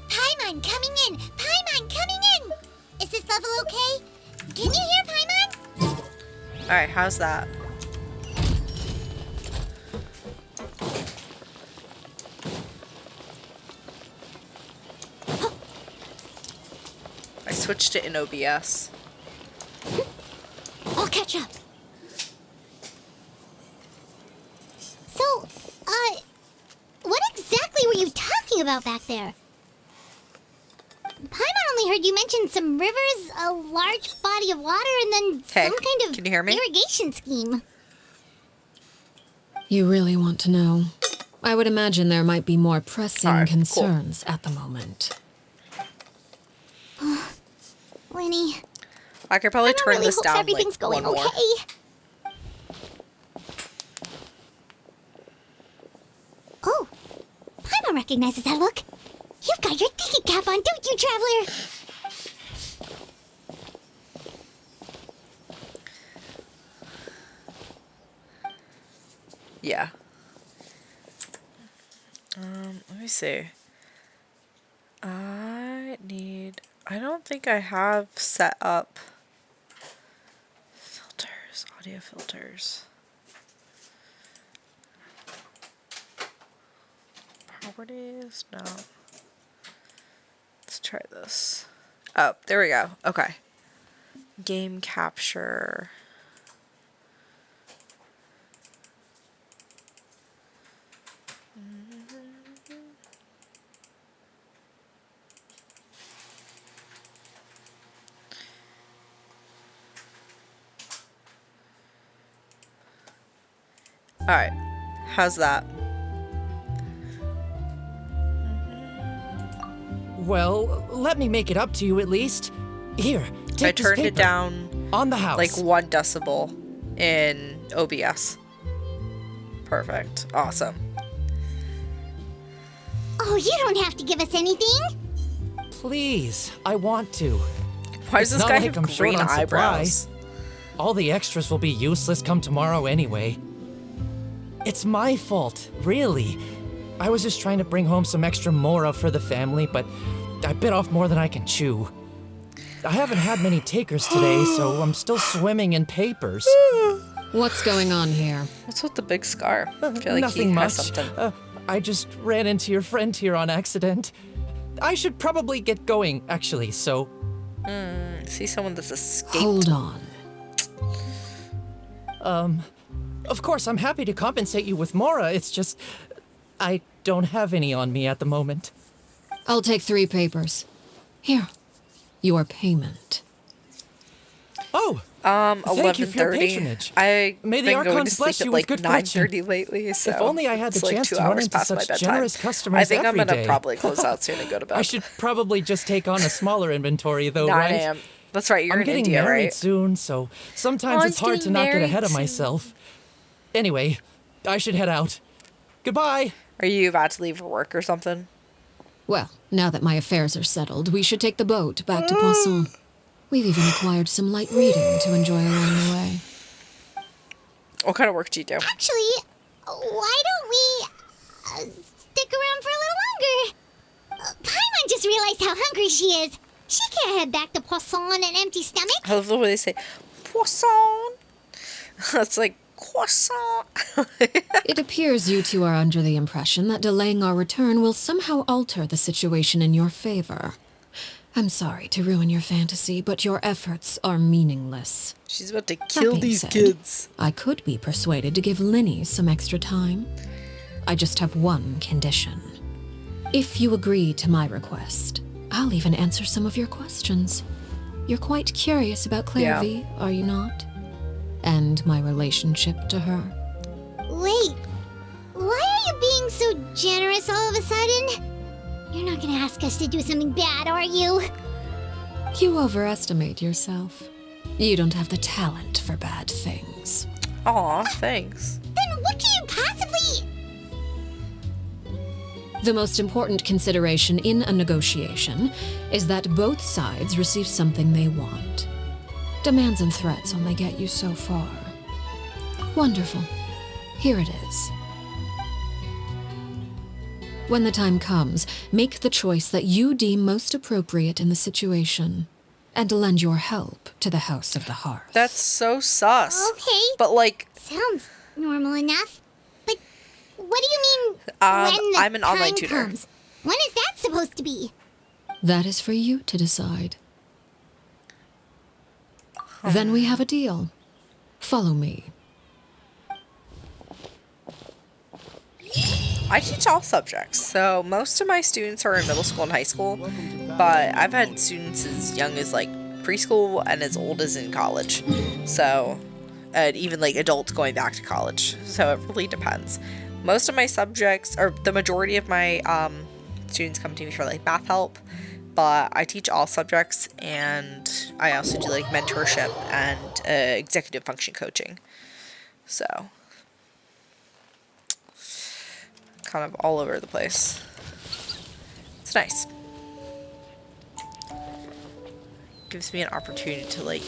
Paimon coming in! Paimon coming in! Is this level okay? Can you hear Paimon? Alright, how's that? I switched it in OBS. I'll catch up. So, what exactly were you talking about back there? Paimon only heard you mention some rivers, a large body of water, and then Hey, some kind of can you hear me? irrigation scheme. You really want to know? I would imagine there might be more pressing Alright, cool. concerns at the moment. Winnie, I could probably Mama turn really this hopes down everything's like going one more. okay. Oh, Paimon recognizes that look. You've got your thinking cap on, don't you, Traveler? Yeah. Let me see. I don't think I have set up filters, audio filters. Properties? No. Let's try this. Oh, there we go. Okay. Game capture. Alright. How's that? Well, let me make it up to you at least. Here, take I this turned it paper. down On the house. like 1 decibel in OBS. Perfect. Awesome. Oh, you don't have to give us anything. Please, I want to. Why does It's this not guy like have I'm short green on eyebrows? All the extras will be useless come tomorrow anyway. It's my fault, really. I was just trying to bring home some extra mora for the family, but I bit off more than I can chew. I haven't had many takers today, so I'm still swimming in papers. What's going on here? What's with the big scar? I feel like Nothing he much. has something. I just ran into your friend here on accident. I should probably get going, actually, so... See someone that's escaped. Hold on. Of course, I'm happy to compensate you with mora, it's just... I don't have any on me at the moment. I'll take 3 papers. Here. Your payment. Oh! Thank you for your 11:30. patronage. I've May the been going to Archons sleep bless at you like with good fortune. 9:30 lately, so If only I had the it's like chance 2 to run hours into past my such bedtime. generous customers I think I'm every gonna day. probably close out soon and go to bed. I should probably just take on a smaller inventory, though, 9 right? a.m. That's right. You're I'm in getting India, married right? soon, so sometimes Oh, it's I'm hard to getting not get ahead married of soon. myself. Anyway, I should head out. Goodbye. Are you about to leave for work or something? Well, now that my affairs are settled, we should take the boat back to Poisson. We've even acquired some light reading to enjoy along the way. What kind of work do you do? Actually, why don't we stick around for a little longer? Paimon just realized how hungry she is. She can't head back to Poisson on an empty stomach. I love the way they say poisson. It's like croissant. It appears you two are under the impression that delaying our return will somehow alter the situation in your favor. I'm sorry to ruin your fantasy, but your efforts are meaningless. She's about to That kill being these said, kids. I could be persuaded to give Linny some extra time. I just have one condition. If you agree to my request, I'll even answer some of your questions. You're quite curious about Clairvy, are you not? And my relationship to her. Wait, why are you being so generous all of a sudden? You're not gonna ask us to do something bad, are you? You overestimate yourself. You don't have the talent for bad things. Aw, thanks. Then what do you possibly... The most important consideration in a negotiation is that both sides receive something they want. Demands and threats only get you so far. Wonderful. Here it is. When the time comes, make the choice that you deem most appropriate in the situation, and lend your help to the House of the Hearth. That's so sus. Okay. But like, Sounds normal enough. But what do you mean, when the I'm an online time tutor. comes? When is that supposed to be? That is for you to decide. Then we have a deal. Follow me. I teach all subjects, so most of my students are in middle school and high school, but I've had students as young as like preschool and as old as in college. So, and even like adults going back to college. So it really depends. Most of my subjects, or the majority of my students come to me for like math help, but I teach all subjects, and I also do like mentorship and executive function coaching. So, kind of all over the place. It's nice. Gives me an opportunity to like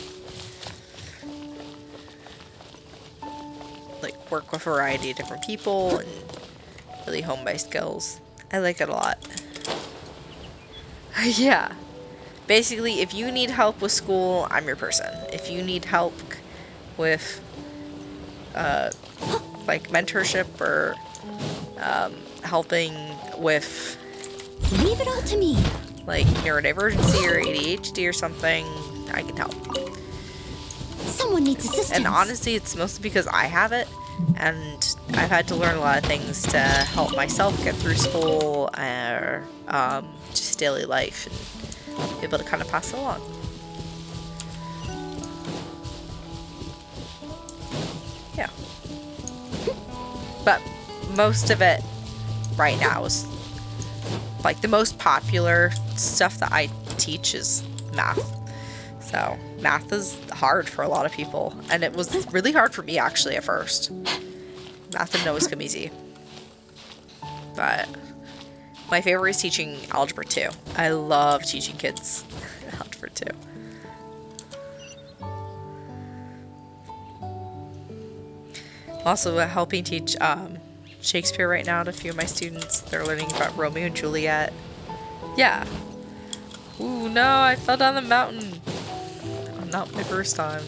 work with a variety of different people and really hone my skills. I like it a lot. Yeah. Basically, if you need help with school, I'm your person. If you need help with like mentorship or helping with Leave it all to me. like neurodivergency or ADHD or something, I can help. Someone needs assistance. And honestly, it's mostly because I have it, and I've had to learn a lot of things to help myself get through school or just daily life, and be able to kind of pass it along. Yeah. But most of it right now is like the most popular stuff that I teach is math. So math is hard for a lot of people, and it was really hard for me actually at first. Math didn't always come easy. But my favorite is teaching Algebra 2. I love teaching kids Algebra 2. I'm also helping teach Shakespeare right now to a few of my students. They're learning about Romeo and Juliet. Yeah. Ooh, no, I fell down the mountain. Not my first time.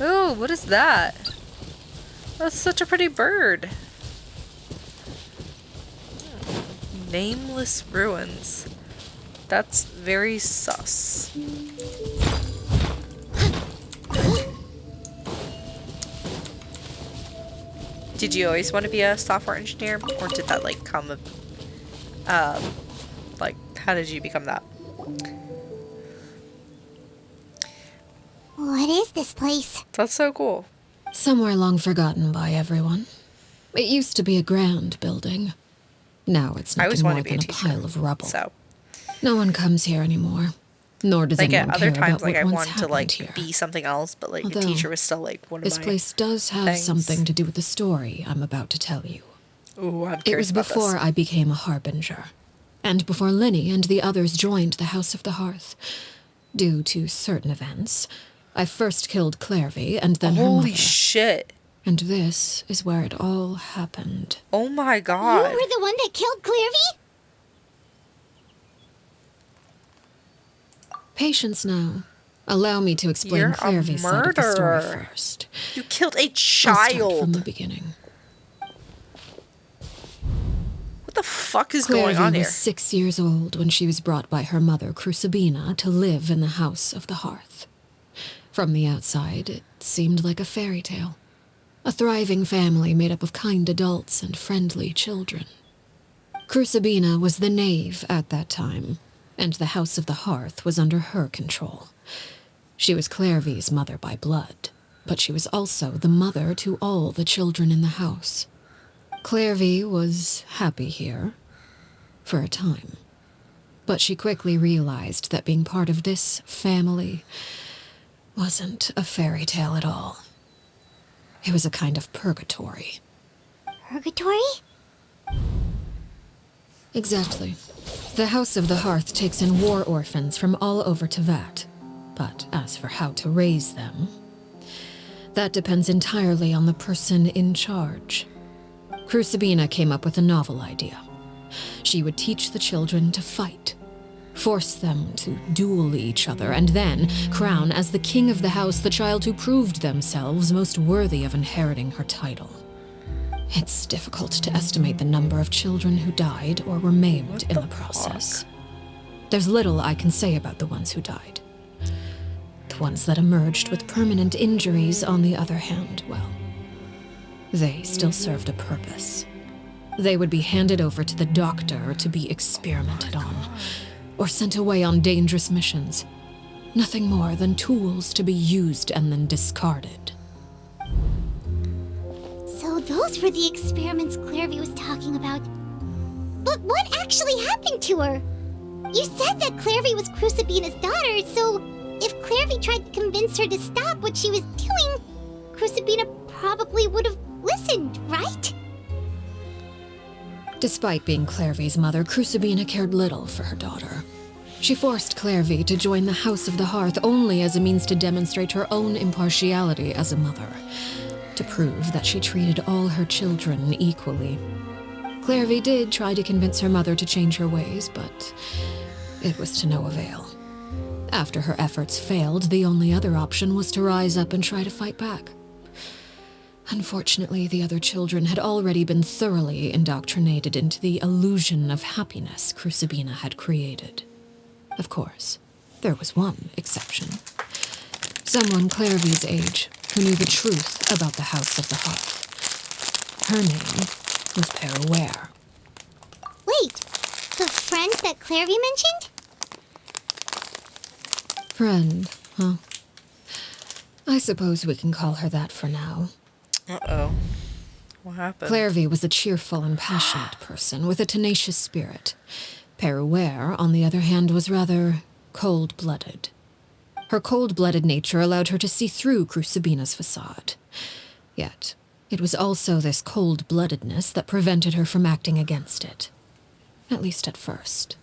Ooh, what is that? That's such a pretty bird. Nameless ruins. That's very sus. Did you always want to be a software engineer, or did that like come like how did you become that? What is this place? That's so cool. Somewhere long forgotten by everyone. It used to be a grand building. Now it's I always nothing wanted more to be a than a teacher, pile of rubble. So No one comes here anymore. Nor does like anyone at other care times, about like I what once wanted to happened like here. be something else, but like a Although, teacher was still like one of This my place does have things. something to do with the story I'm about to tell you. Ooh, I'm It curious was about before this. I became a harbinger, and before Linny and the others joined the House of the Hearth. Due to certain events, I first killed Clairvy and then her Holy mother. shit! And this is where it all happened. Oh my You god! were the one that killed Clairvy? Patience now. Allow me to explain You're a Clairvy's side of the story murderer. first. You killed a I'll start from child. the beginning. What the fuck is going on Clairvy here? was 6 years old when she was brought by her mother, Crucibina, to live in the House of the Hearth. From the outside, it seemed like a fairy tale. A thriving family made up of kind adults and friendly children. Crucibina was the knave at that time, and the House of the Hearth was under her control. She was Clairvy's mother by blood, but she was also the mother to all the children in the house. Clairvy was happy here, for a time. But she quickly realized that being part of this family wasn't a fairy tale at all. It was a kind of purgatory. Purgatory? Exactly. The House of the Hearth takes in war orphans from all over Tevat. But as for how to raise them, that depends entirely on the person in charge. Crucibina came up with a novel idea. She would teach the children to fight, force them to duel each other, and then crown as the king of the house the child who proved themselves most worthy of inheriting her title. It's difficult to estimate the number of children who died or were maimed in the process. There's little I can say about the ones who died. The ones that emerged with permanent injuries, on the other hand, well, they still served a purpose. They would be handed over to the doctor to be experimented on, or sent away on dangerous missions. Nothing more than tools to be used and then discarded. So those were the experiments Clairvy was talking about. But what actually happened to her? You said that Clairvy was Crucibina's daughter, so if Clairvy tried to convince her to stop what she was doing, Crucibina probably would have listened, right? Despite being Clairvy's mother, Crucibina cared little for her daughter. She forced Clairvy to join the House of the Hearth only as a means to demonstrate her own impartiality as a mother, to prove that she treated all her children equally. Clairvy did try to convince her mother to change her ways, but it was to no avail. After her efforts failed, the only other option was to rise up and try to fight back. Unfortunately, the other children had already been thoroughly indoctrinated into the illusion of happiness Crucibina had created. Of course, there was one exception. Someone Clairvy's age who knew the truth about the House of the Hearth. Her name was Peruere. Wait, the friend that Clairvy mentioned? Friend, huh? I suppose we can call her that for now. Uh-oh. What happened? Clairvy was a cheerful and passionate person with a tenacious spirit. Peruere, on the other hand, was rather cold-blooded. Her cold-blooded nature allowed her to see through Crucibina's facade. Yet, it was also this cold-bloodedness that prevented her from acting against it. At least at first.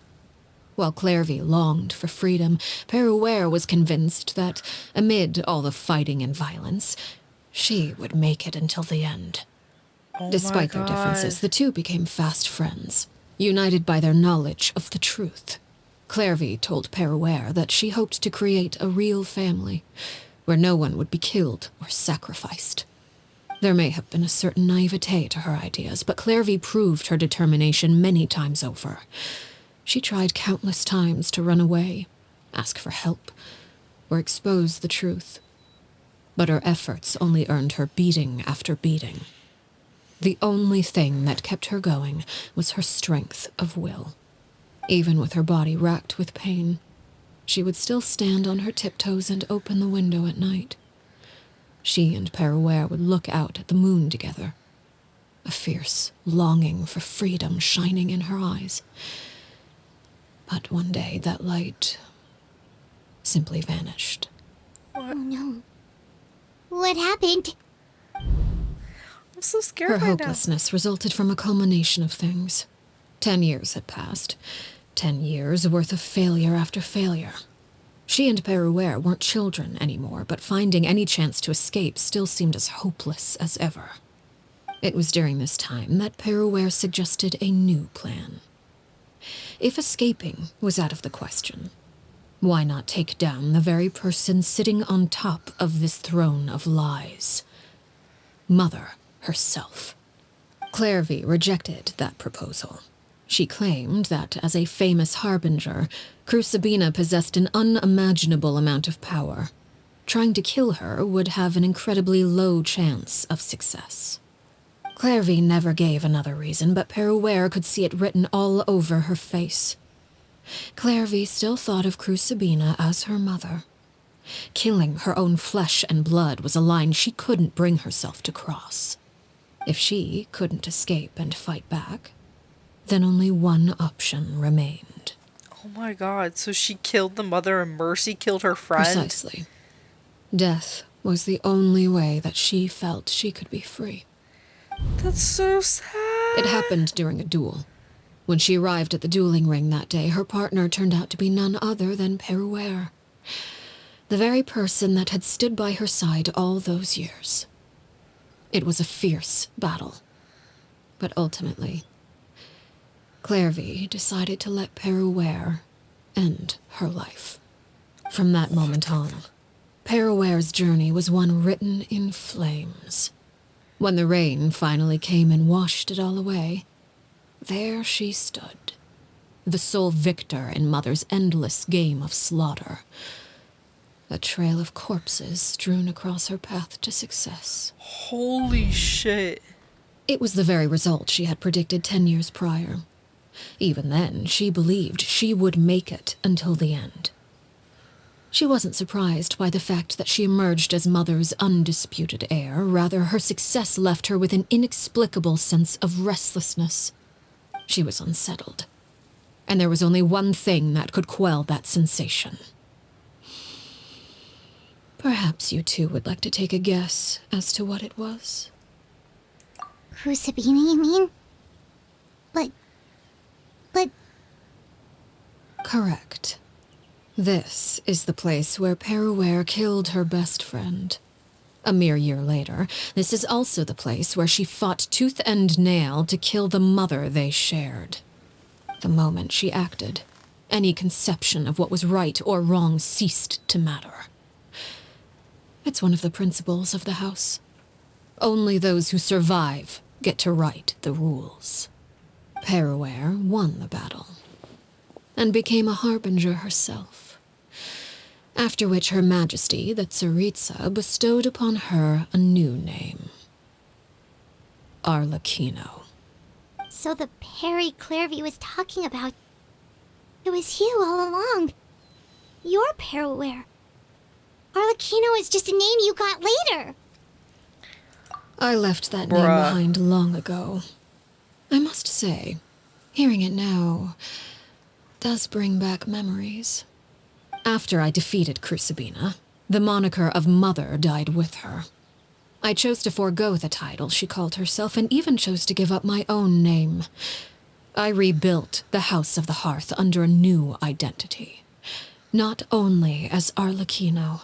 While Clairvy longed for freedom, Peruere was convinced that, amid all the fighting and violence, she would make it until the end. Oh Despite their differences, the two became fast friends, united by their knowledge of the truth. Clairvy told Peruere that she hoped to create a real family, where no one would be killed or sacrificed. There may have been a certain naivete to her ideas, but Clairvy proved her determination many times over. She tried countless times to run away, ask for help, or expose the truth. But her efforts only earned her beating after beating. The only thing that kept her going was her strength of will. Even with her body racked with pain, she would still stand on her tiptoes and open the window at night. She and Peruere would look out at the moon together, a fierce longing for freedom shining in her eyes. But one day that light simply vanished. Oh no. What happened? I'm so scared Her right now. hopelessness resulted from a culmination of things. 10 years had passed. 10 years worth of failure after failure. She and Peruere weren't children anymore, but finding any chance to escape still seemed as hopeless as ever. It was during this time that Peruere suggested a new plan. If escaping was out of the question, why not take down the very person sitting on top of this throne of lies? Mother herself. Clairvy rejected that proposal. She claimed that, as a famous harbinger, Crucibina possessed an unimaginable amount of power. Trying to kill her would have an incredibly low chance of success. Clairvy never gave another reason, but Peruere could see it written all over her face. Clairvy still thought of Crucibina as her mother. Killing her own flesh and blood was a line she couldn't bring herself to cross. If she couldn't escape and fight back, then only one option remained. Oh my god, so she killed the mother and Mercy killed her friend? Precisely. Death was the only way that she felt she could be free. That's so sad. It happened during a duel. When she arrived at the dueling ring that day, her partner turned out to be none other than Peruere. The very person that had stood by her side all those years. It was a fierce battle. But ultimately, Clairvy decided to let Peruere end her life. From that moment on, Peruere's journey was one written in flames. When the rain finally came and washed it all away, there she stood, the sole victor in Mother's endless game of slaughter. a trail of corpses strewn across her path to success. Holy shit. It was the very result she had predicted 10 years prior. Even then, she believed she would make it until the end. She wasn't surprised by the fact that she emerged as Mother's undisputed heir. Rather, her success left her with an inexplicable sense of restlessness. She was unsettled. And there was only one thing that could quell that sensation. Perhaps you two would like to take a guess as to what it was. Who's Sabina, you mean? But... Correct. This is the place where Peruware killed her best friend. A mere year later, this is also the place where she fought tooth and nail to kill the mother they shared. The moment she acted, any conception of what was right or wrong ceased to matter. It's one of the principles of the house. Only those who survive get to write the rules. Peruware won the battle, and became a harbinger herself. After which Her Majesty, the Tsaritsa, bestowed upon her a new name. Arlecchino. So the Perry Clairvy was talking about... It was you all along. You're Peruware. Arlecchino is just a name you got later. I left that name behind long ago. I must say, hearing it now does bring back memories. After I defeated Crucibina, the moniker of Mother died with her. I chose to forego the title she called herself and even chose to give up my own name. I rebuilt the House of the Hearth under a new identity. Not only as Arlecchino,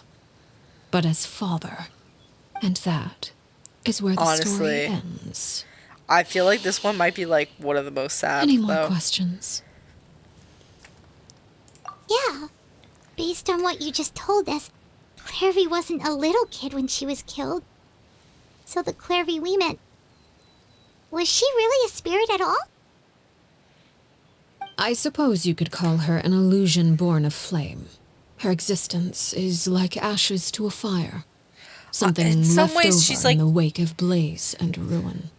but as father. And that is where the story ends. I feel like this one might be like one of the most sad. Any more questions? Yeah. Based on what you just told us, Clairvy wasn't a little kid when she was killed. So the Clairvy we met... Was she really a spirit at all? I suppose you could call her an illusion born of flame. Her existence is like ashes to a fire. Something in some left ways, over she's like... in the wake of blaze and ruin.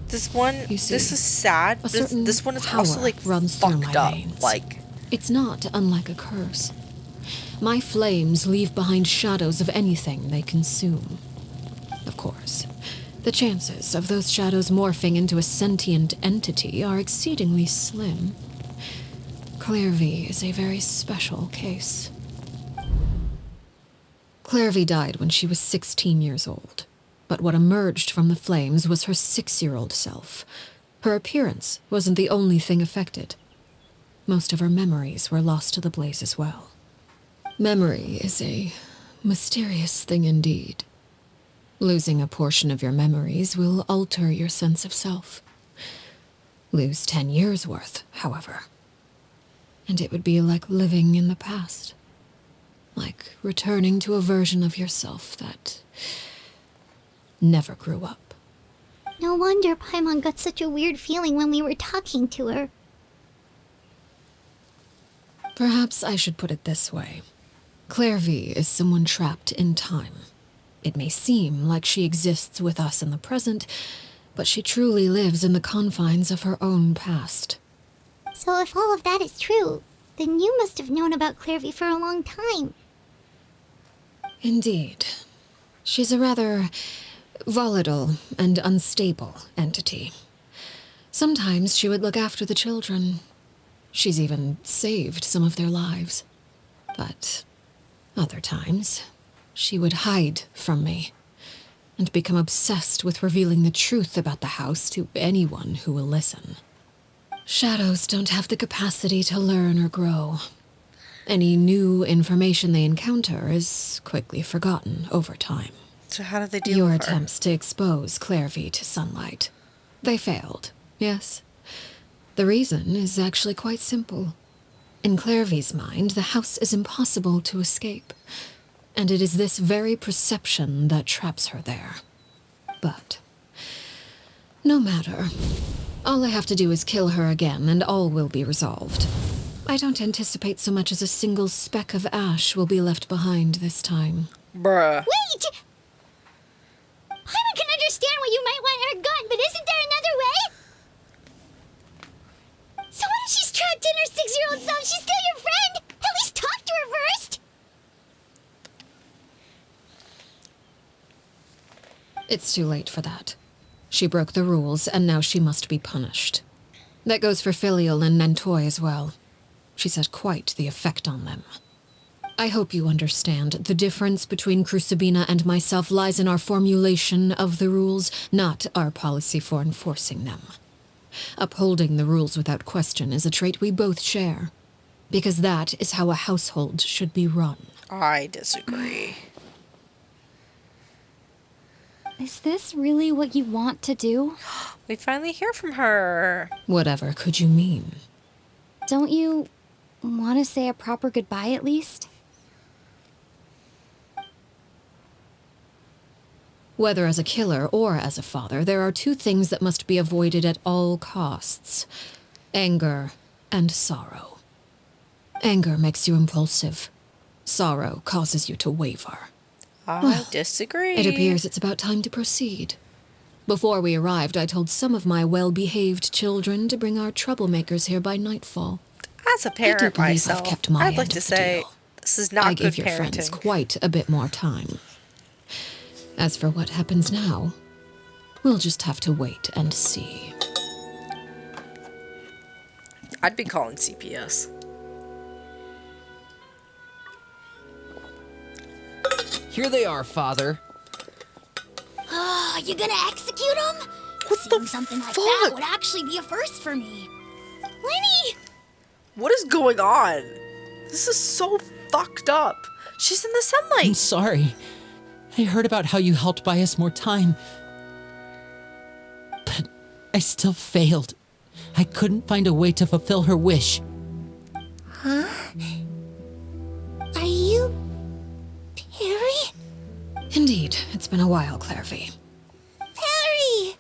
This one, You see, this is sad, but this one is also like runs through my fucked up. veins. Like, It's not unlike a curse. My flames leave behind shadows of anything they consume. Of course, the chances of those shadows morphing into a sentient entity are exceedingly slim. Clairvy is a very special case. Clairvy died when she was 16 years old, but what emerged from the flames was her 6-year-old self. Her appearance wasn't the only thing affected. Most of her memories were lost to the blaze as well. Memory is a mysterious thing indeed. Losing a portion of your memories will alter your sense of self. Lose 10 years' worth, however, and it would be like living in the past. Like returning to a version of yourself that never grew up. No wonder Paimon got such a weird feeling when we were talking to her. Perhaps I should put it this way. Clairvy is someone trapped in time. It may seem like she exists with us in the present, but she truly lives in the confines of her own past. So if all of that is true, then you must have known about Clairvy for a long time. Indeed. She's a rather volatile and unstable entity. Sometimes she would look after the children. She's even saved some of their lives. But other times, she would hide from me and become obsessed with revealing the truth about the house to anyone who will listen. Shadows don't have the capacity to learn or grow. Any new information they encounter is quickly forgotten over time. so how did they deal Your with her? attempts to expose Clairvy to sunlight. They failed, yes. The reason is actually quite simple. In Clairvy's mind, the house is impossible to escape, and it is this very perception that traps her there. But no matter. All I have to do is kill her again, and all will be resolved. I don't anticipate so much as a single speck of ash will be left behind this time. Bruh. Wait! Paimon can understand why you might want her gun, but isn't there another way? So what if she's trapped in her 6-year-old self? She's still your friend! At least talk to her first! It's too late for that. She broke the rules, and now she must be punished. That goes for Filial and Nantoy as well. She's had quite the effect on them. I hope you understand the difference between Crucibina and myself lies in our formulation of the rules, not our policy for enforcing them. Upholding the rules without question is a trait we both share, because that is how a household should be run. I disagree. Is this really what you want to do? We finally hear from her. Whatever could you mean? Don't you want to say a proper goodbye at least? Whether as a killer or as a father, there are two things that must be avoided at all costs: anger and sorrow. Anger makes you impulsive. Sorrow causes you to waver. I disagree. It appears it's about time to proceed. Before we arrived, I told some of my well-behaved children to bring our troublemakers here by nightfall. As a I do parent believe myself, I've kept my I'd like end to of the say deal. this is not I good gave your friends parenting. quite a bit more time. As for what happens now, we'll just have to wait and see. I'd be calling CPS. Here they are, Father. Oh, you gonna execute him? What the something like fuck? that would actually be a first for me. Lenny! What is going on? This is so fucked up. She's in the sunlight. I'm sorry. I heard about how you helped buy us more time. But I still failed. I couldn't find a way to fulfill her wish. Are you... Perry? Indeed, it's been a while, Clairvy. Perry!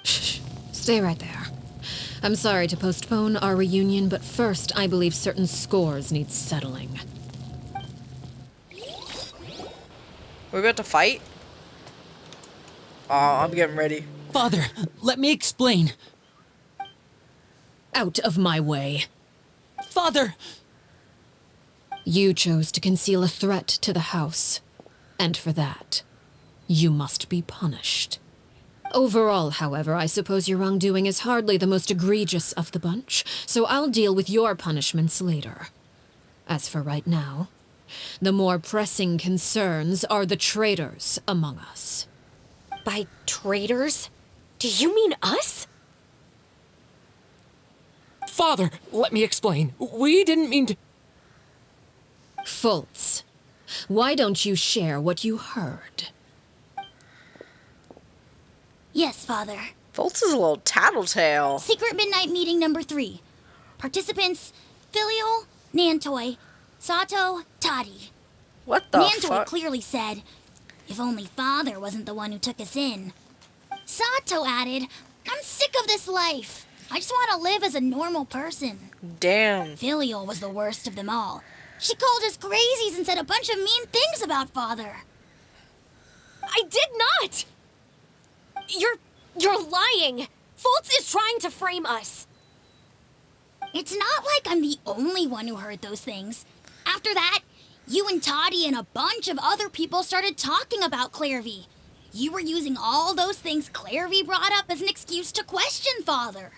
Shh, stay right there. I'm sorry to postpone our reunion, but first I believe certain scores need settling. We're about to fight? Oh, I'm getting ready. Father, let me explain. Out of my way. Father! You chose to conceal a threat to the house, and for that, you must be punished. Overall, however, I suppose your wrongdoing is hardly the most egregious of the bunch, so I'll deal with your punishments later. As for right now, the more pressing concerns are the traitors among us. By traitors? Do you mean us? Father, let me explain. We didn't mean to. Fultz, why don't you share what you heard? Yes, Father. Fultz is a little tattletale. Secret midnight meeting number 3. Participants: Filial, Nantoy, Sato, Toddy. What the Nantoy fuck? clearly said, if only Father wasn't the one who took us in. Sato added, I'm sick of this life. I just want to live as a normal person. Damn. Filial was the worst of them all. She called us crazies and said a bunch of mean things about Father. I did not! You're lying! Fultz is trying to frame us. It's not like I'm the only one who heard those things. After that, you and Toddy and a bunch of other people started talking about Clairvy. You were using all those things Clairvy brought up as an excuse to question Father.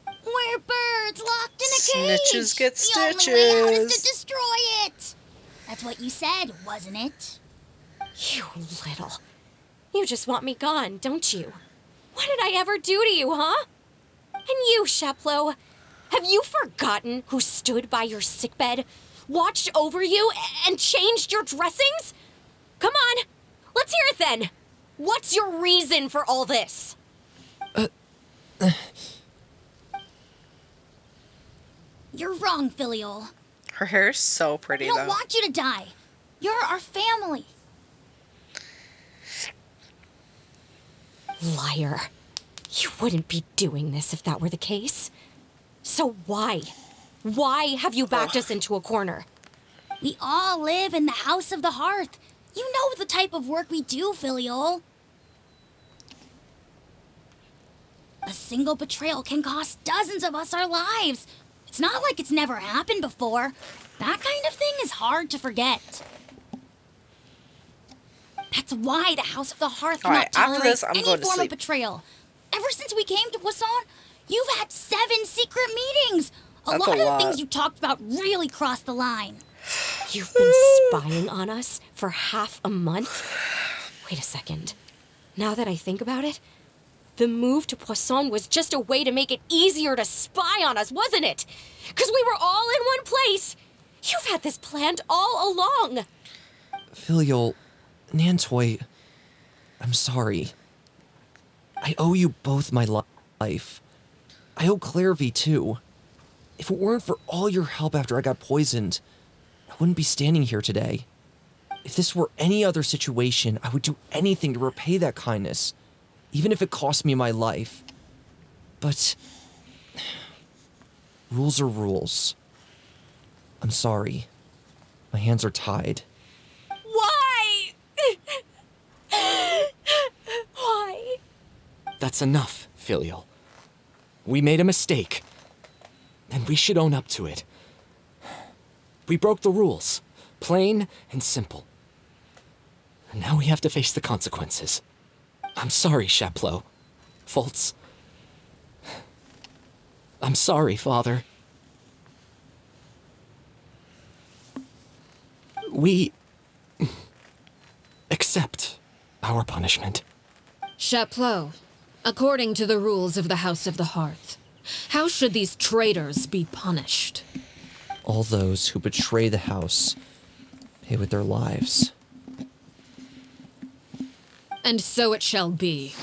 We're birds locked in a cage. Snitches get The only way out is stitches. to destroy it. That's what you said, wasn't it? You little. You just want me gone, don't you? What did I ever do to you, huh? And you, Sheplo, have you forgotten who stood by your sickbed, watched over you, and changed your dressings? Come on, let's hear it then. What's your reason for all this? You're wrong, Filial. Her hair is so We pretty, don't though. want you to die. You're our family. Liar. You wouldn't be doing this if that were the case. So why? Why have you backed us into a corner? We all live in the House of the Hearth. You know the type of work we do, Filial. A single betrayal can cost dozens of us our lives. It's not like it's never happened before. That kind of thing is hard to forget. That's why the House of the Hearth Alright, cannot after tolerate this, I'm any going to form of sleep. betrayal. Ever since we came to Poisson, you've had 7 secret meetings. A That's lot a of lot. the things you talked about really crossed the line. You've been spying on us for half a month? Wait a second. Now that I think about it, the move to Poisson was just a way to make it easier to spy on us, wasn't it? Because we were all in one place. You've had this planned all along. Filial, Nantoy, I'm sorry. I owe you both my life. I owe Clairvy too. If it weren't for all your help after I got poisoned, I wouldn't be standing here today. If this were any other situation, I would do anything to repay that kindness, even if it cost me my life. But rules are rules. I'm sorry. My hands are tied. Why? Why? That's enough, Filial. We made a mistake, and we should own up to it. We broke the rules, plain and simple. And now we have to face the consequences. I'm sorry, Chaplot. Foltz. I'm sorry, Father. We accept our punishment. Chaplot, according to the rules of the House of the Hearth, how should these traitors be punished? All those who betray the house pay with their lives. And so it shall be.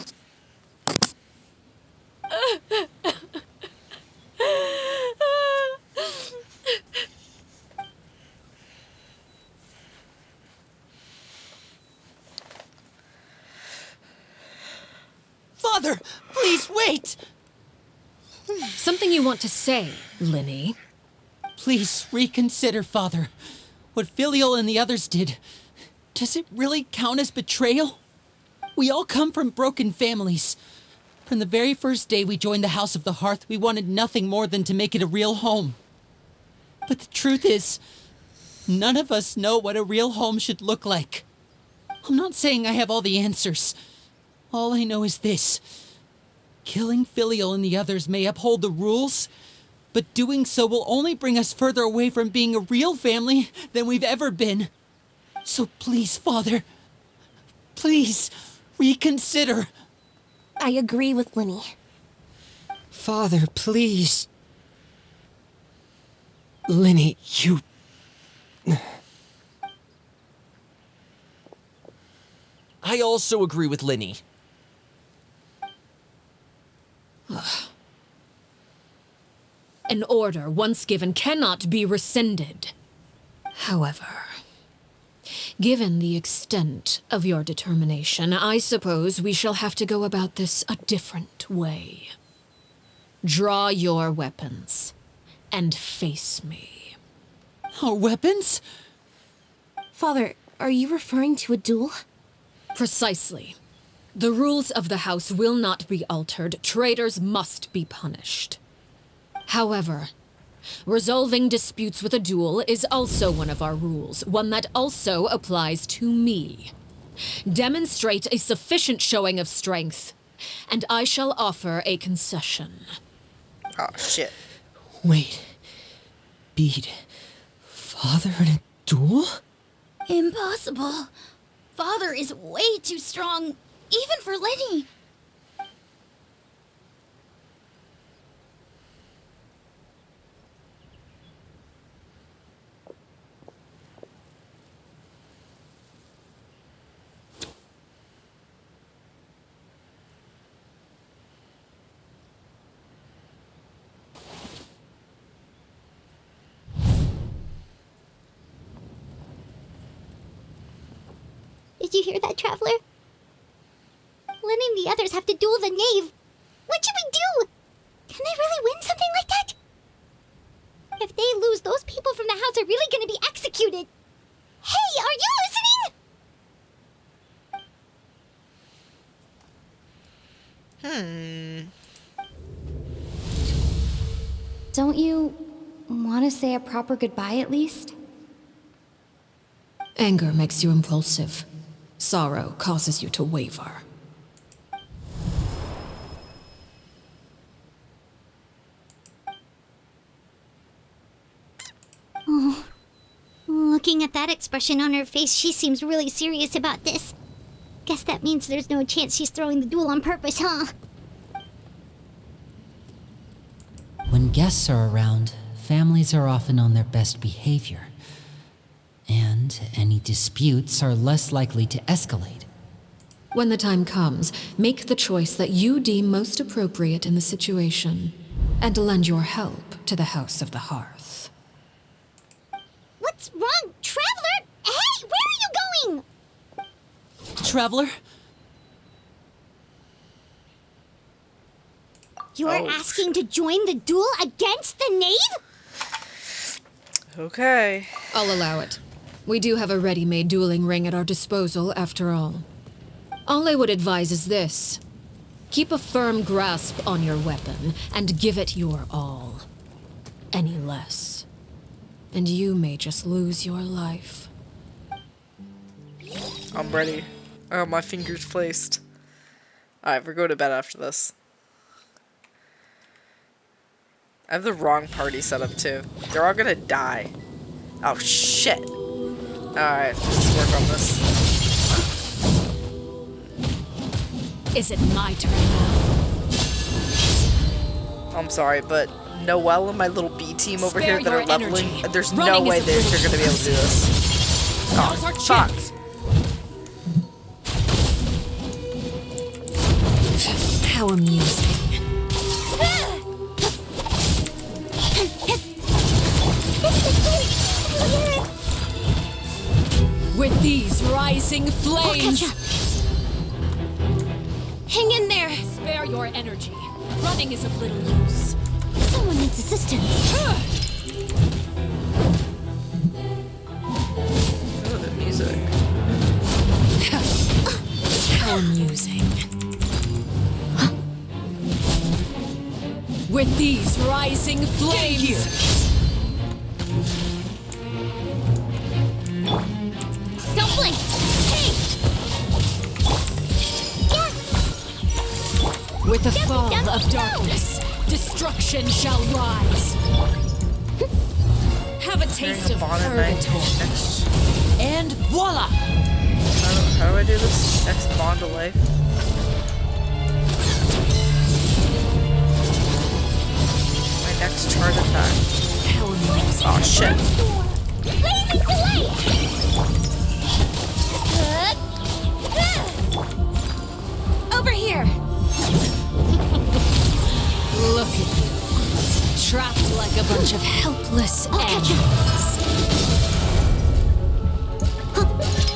Father, please wait! Something you want to say, Linny? Please reconsider, Father. What Filial and the others did, does it really count as betrayal? We all come from broken families. From the very first day we joined the House of the Hearth, we wanted nothing more than to make it a real home. But the truth is, none of us know what a real home should look like. I'm not saying I have all the answers. All I know is this. Killing Filial and the others may uphold the rules, but doing so will only bring us further away from being a real family than we've ever been. So please, Father, please reconsider. I agree with Linny. Father, please. Linny, you... I also agree with Linny. An order once given cannot be rescinded. However, given the extent of your determination, I suppose we shall have to go about this a different way. Draw your weapons and face me. Our weapons? Father, are you referring to a duel? Precisely. The rules of the house will not be altered. Traitors must be punished. However, resolving disputes with a duel is also one of our rules, one that also applies to me. Demonstrate a sufficient showing of strength, and I shall offer a concession. Oh, shit. Wait. Beat Father in a duel? Impossible. Father is way too strong, even for Linny. Did you hear that, Traveler? Linny and the others have to duel the knave. What should we do? Can they really win something like that? If they're really gonna be executed. Hey, are you listening? Don't you want to say a proper goodbye at least? Anger makes you impulsive. Sorrow causes you to waver. Oh, looking at that expression on her face, she seems really serious about this. Guess that means there's no chance she's throwing the duel on purpose, huh? When guests are around, families are often on their best behavior. And any disputes are less likely to escalate. When the time comes, make the choice that you deem most appropriate in the situation, and lend your help to the House of the Hearth. What's wrong, Traveler? Hey, where are you going? Traveler? You're asking to join the duel against the knave? Okay. I'll allow it. We do have a ready-made dueling ring at our disposal, after all. All I would advise is this. Keep a firm grasp on your weapon, and give it your all. Any less, and you may just lose your life. I'm ready. I got my fingers placed. Alright, we're going to bed after this. I have the wrong party set up too. They're all gonna die. Oh shit. Alright, let's work on this. Is it my turn now? I'm sorry, but Noelle and my little B team over Spare here that are your leveling, energy. there's no Running way is a they're foolish gonna be able to do this. Now's Oh, our fuck. chance. How amusing. With these rising flames, Hang in there! spare your energy. Running is of little use. Someone needs assistance. Oh, the music. How amusing. With these rising flames, Don't blink! Hey! with the fall of darkness, destruction shall rise. Have a taste of purgatory. And voila! How do I do this? X bond to life. My next charge attack. How amusing. Oh shit. Lazy delay! Over here! Look at you. Trapped like a bunch of helpless animals.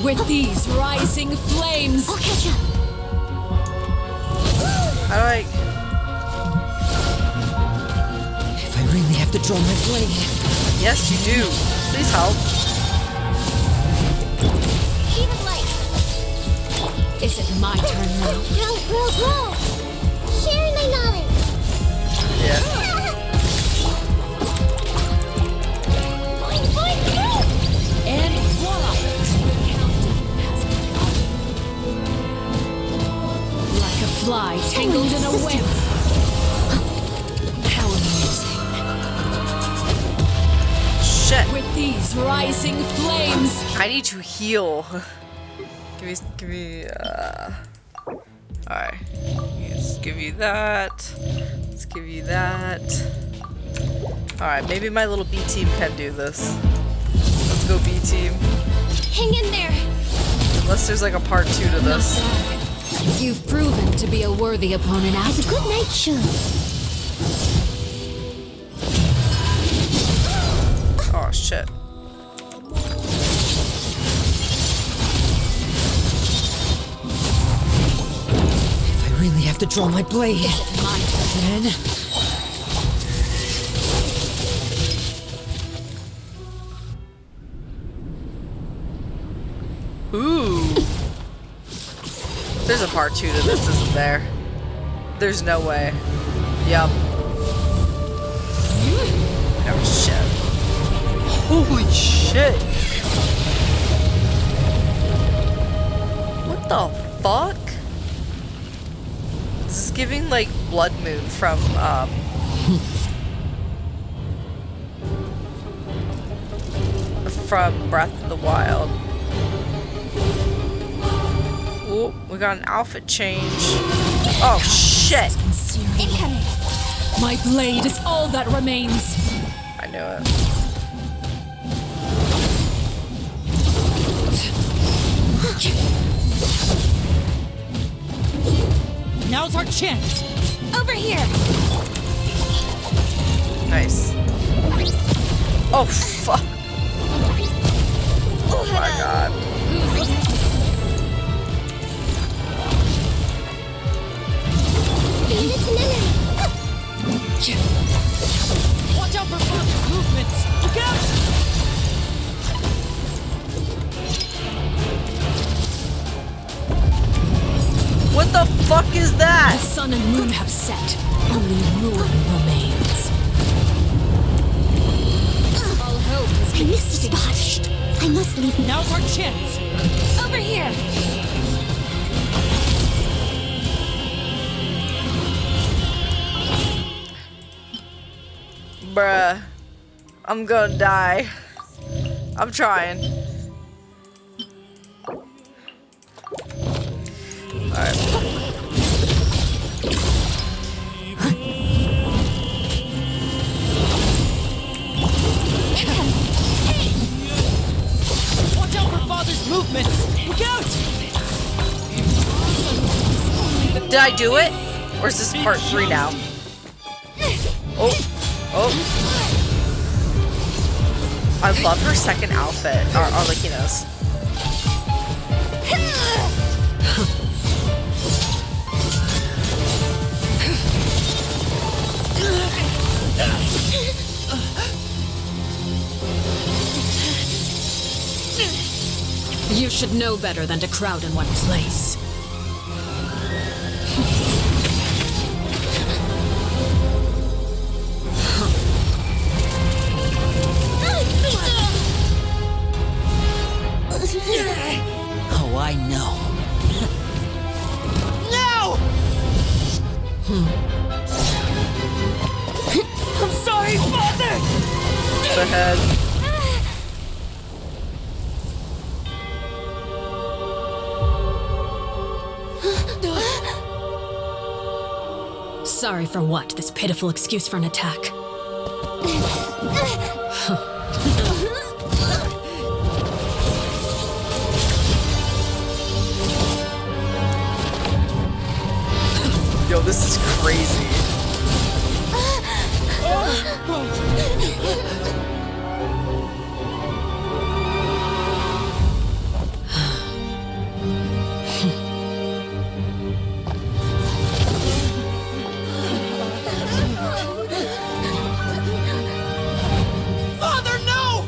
With these rising flames, I'll catch up. How do I... If I really have to draw my blade. Yes, you do. Please help. Even light. is it my turn now? Roll. Sharing my knowledge. Yeah. And voila! Like a fly tangled in a web. How amusing. Shit. With these rising flames, I need to heal. Give me, alright. Let's give you that. Let's give you that. Alright, maybe my little B team can do this. Let's go B team. Hang in there! Unless there's like a part 2 to this. you've proven to be a worthy opponent As a after good all. night should. Oh shit. If I really have to draw my blade. My turn. Then part 2 to this isn't there. There's no way. Yup. Oh shit. Holy shit. What the fuck? This is giving like Blood Moon from Breath of the Wild. Oh, we got an outfit change. Oh shit! My blade is all that remains. I knew it. Now's our chance. Over here. Nice. Oh fuck! Oh my god. Watch out for Father's movements. Look out! What the fuck is that? The sun and moon have set. Only ruin remains. All hope has been extinguished. I must leave. Now's our chance. Over here. Bruh. I'm gonna die. I'm trying. Alright. Watch out for Father's movements. Look out! Did I do it? Or is this part 3 now? Oh. Oh. I love her second outfit. Arlecchino's. You should know better than to crowd in one place. Oh, I know. No! I'm sorry, Father! The head. Sorry for what? This pitiful excuse for an attack. Yo, this is crazy. Father, no!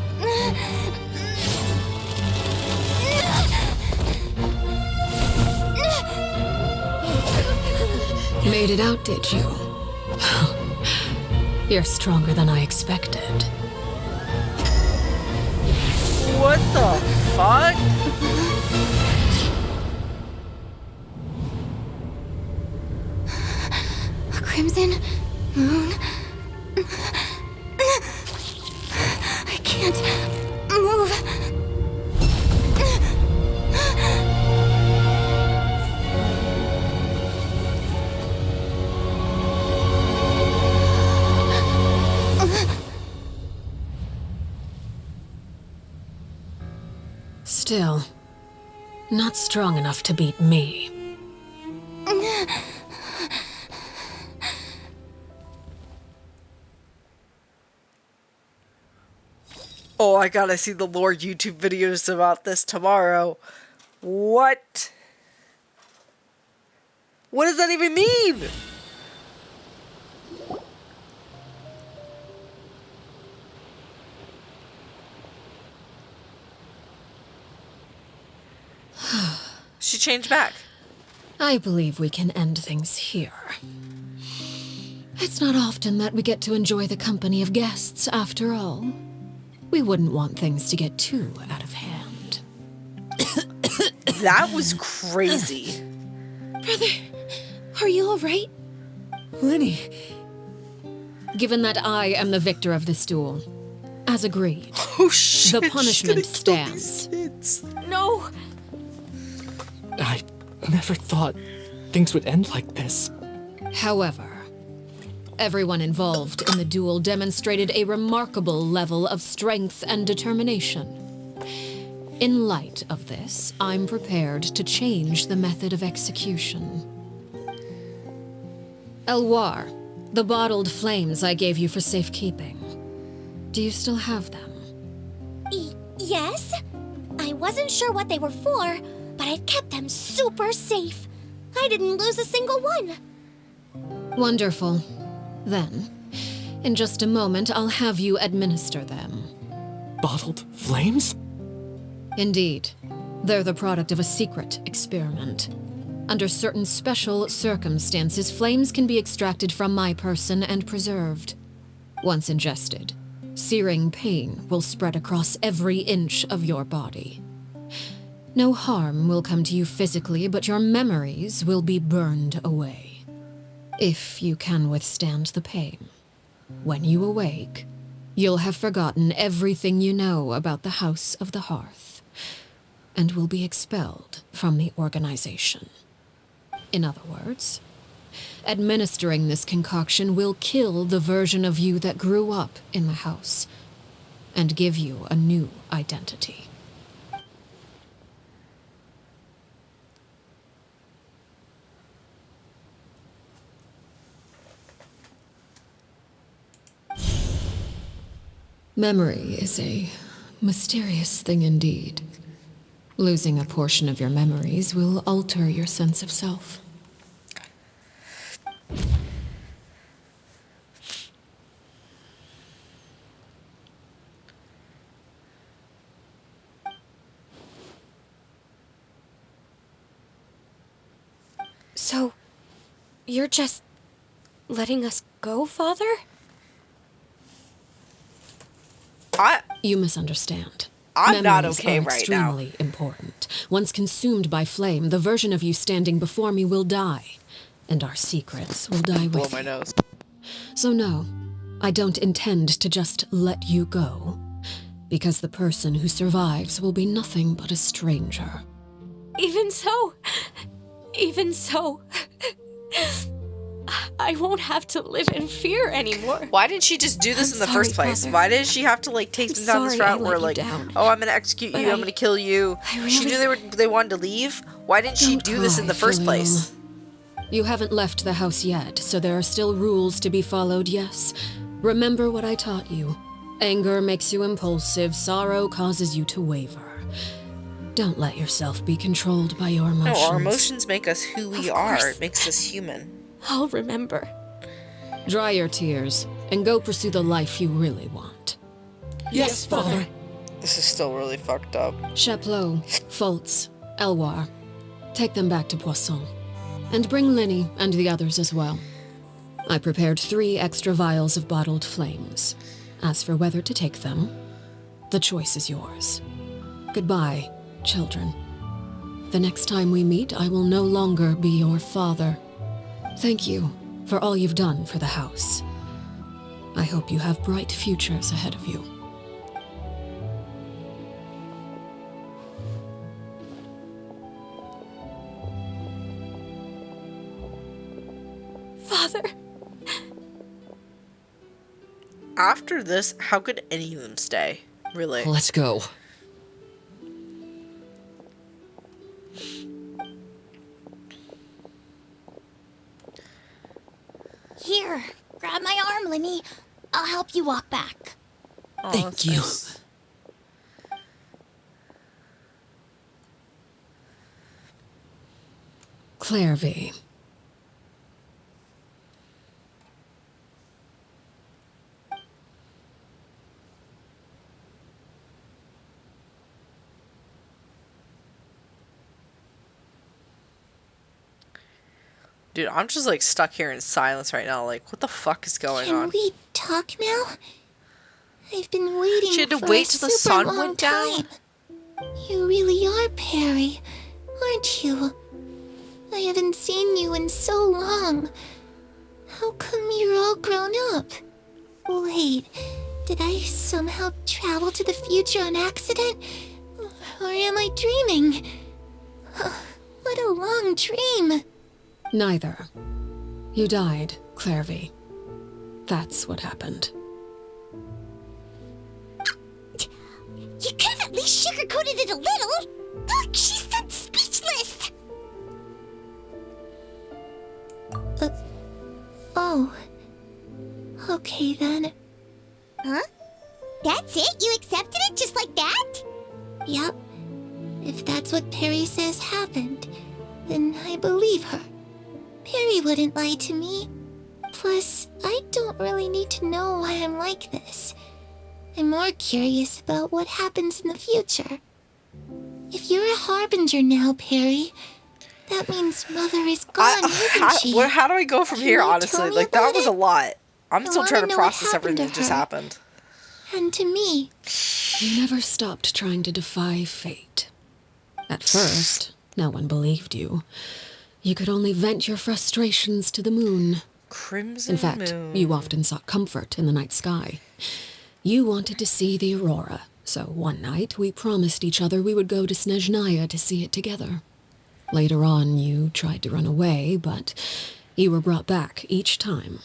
Made it out, did you? You're stronger than I expected. What the fuck? A crimson moon. I can't move. Still, not strong enough to beat me. Oh, I gotta see the lore YouTube videos about this tomorrow. What? What does that even mean? She changed back. I believe we can end things here. It's not often that we get to enjoy the company of guests, after all. We wouldn't want things to get too out of hand. That was crazy. Brother, are you all right? Lenny, Given that I am the victor of this duel, as agreed, Oh shit. the punishment stands. No! I never thought things would end like this. However, everyone involved in the duel demonstrated a remarkable level of strength and determination. In light of this, I'm prepared to change the method of execution. Elwar, the bottled flames I gave you for safekeeping. Do you still have them? Yes? I wasn't sure what they were for, but I've kept them super safe. I didn't lose a single one. Wonderful. Then, in just a moment, I'll have you administer them. Bottled flames? Indeed. They're the product of a secret experiment. Under certain special circumstances, flames can be extracted from my person and preserved. Once ingested, searing pain will spread across every inch of your body. No harm will come to you physically, but your memories will be burned away. If you can withstand the pain. When you awake, you'll have forgotten everything you know about the House of the Hearth, and will be expelled from the organization. In other words, administering this concoction will kill the version of you that grew up in the house, and give you a new identity. Memory is a mysterious thing indeed. Losing a portion of your memories will alter your sense of self. So, you're just letting us go, Father? You misunderstand. I'm not Memories okay are right now. extremely important. Once consumed by flame, the version of you standing before me will die, and our secrets will die Blow with my you. nose. So no, I don't intend to just let you go, because the person who survives will be nothing but a stranger. Even so, I won't have to live in fear anymore. Why didn't she just do this I'm in the sorry, first place? Father. Why did she have to like take I'm them down this sorry I route where let you like, down. oh, I'm gonna execute But you, I'm gonna kill you? She knew they wanted to leave. Why didn't she Don't do this in the cry, first Filial. place? You haven't left the house yet, so there are still rules to be followed, yes. Remember what I taught you. Anger makes you impulsive, sorrow causes you to waver. Don't let yourself be controlled by your emotions. No, our emotions make us who we Of are. course. It makes us human. I'll remember. Dry your tears, and go pursue the life you really want. Yes, Father. This is still really fucked up. Chaplot, Foltz, Elwar, take them back to Poisson. And bring Linny and the others as well. I prepared 3 extra vials of bottled flames. As for whether to take them, the choice is yours. Goodbye, children. The next time we meet, I will no longer be your father. Thank you for all you've done for the house. I hope you have bright futures ahead of you. Father. After this, how could any of them stay? Really? let's go. Here, grab my arm, Lenny. I'll help you walk back. Oh, Thank that's you. nice. Clairvy. Dude, I'm just like stuck here in silence right now. Like, what the fuck is going Can on? we talk now? I've been waiting She had to for wait a till the super sun long went down? time. You really are Perry, aren't you? I haven't seen you in so long. How come you're all grown up? Wait, did I somehow travel to the future on accident? Or am I dreaming? What a long dream. Neither. You died, Clairvy. That's what happened. You could have at least sugarcoated it a little. Look, she's done speechless. Oh. Okay then. Huh? That's it? You accepted it just like that? Yep. If that's what Perry says happened, then I believe her. Perry wouldn't lie to me. Plus, I don't really need to know why I'm like this. I'm more curious about what happens in the future. If you're a harbinger now, Perry, that means Mother is gone, isn't she? How do I go from here, honestly? Like, that was a lot. I'm still trying to process everything that just happened. And to me. You never stopped trying to defy fate. At first, no one believed you. You could only vent your frustrations to the moon. Crimson In fact, moon. you often sought comfort in the night sky. You wanted to see the aurora, so one night we promised each other we would go to Snezhnaya to see it together. Later on, you tried to run away, but you were brought back each time.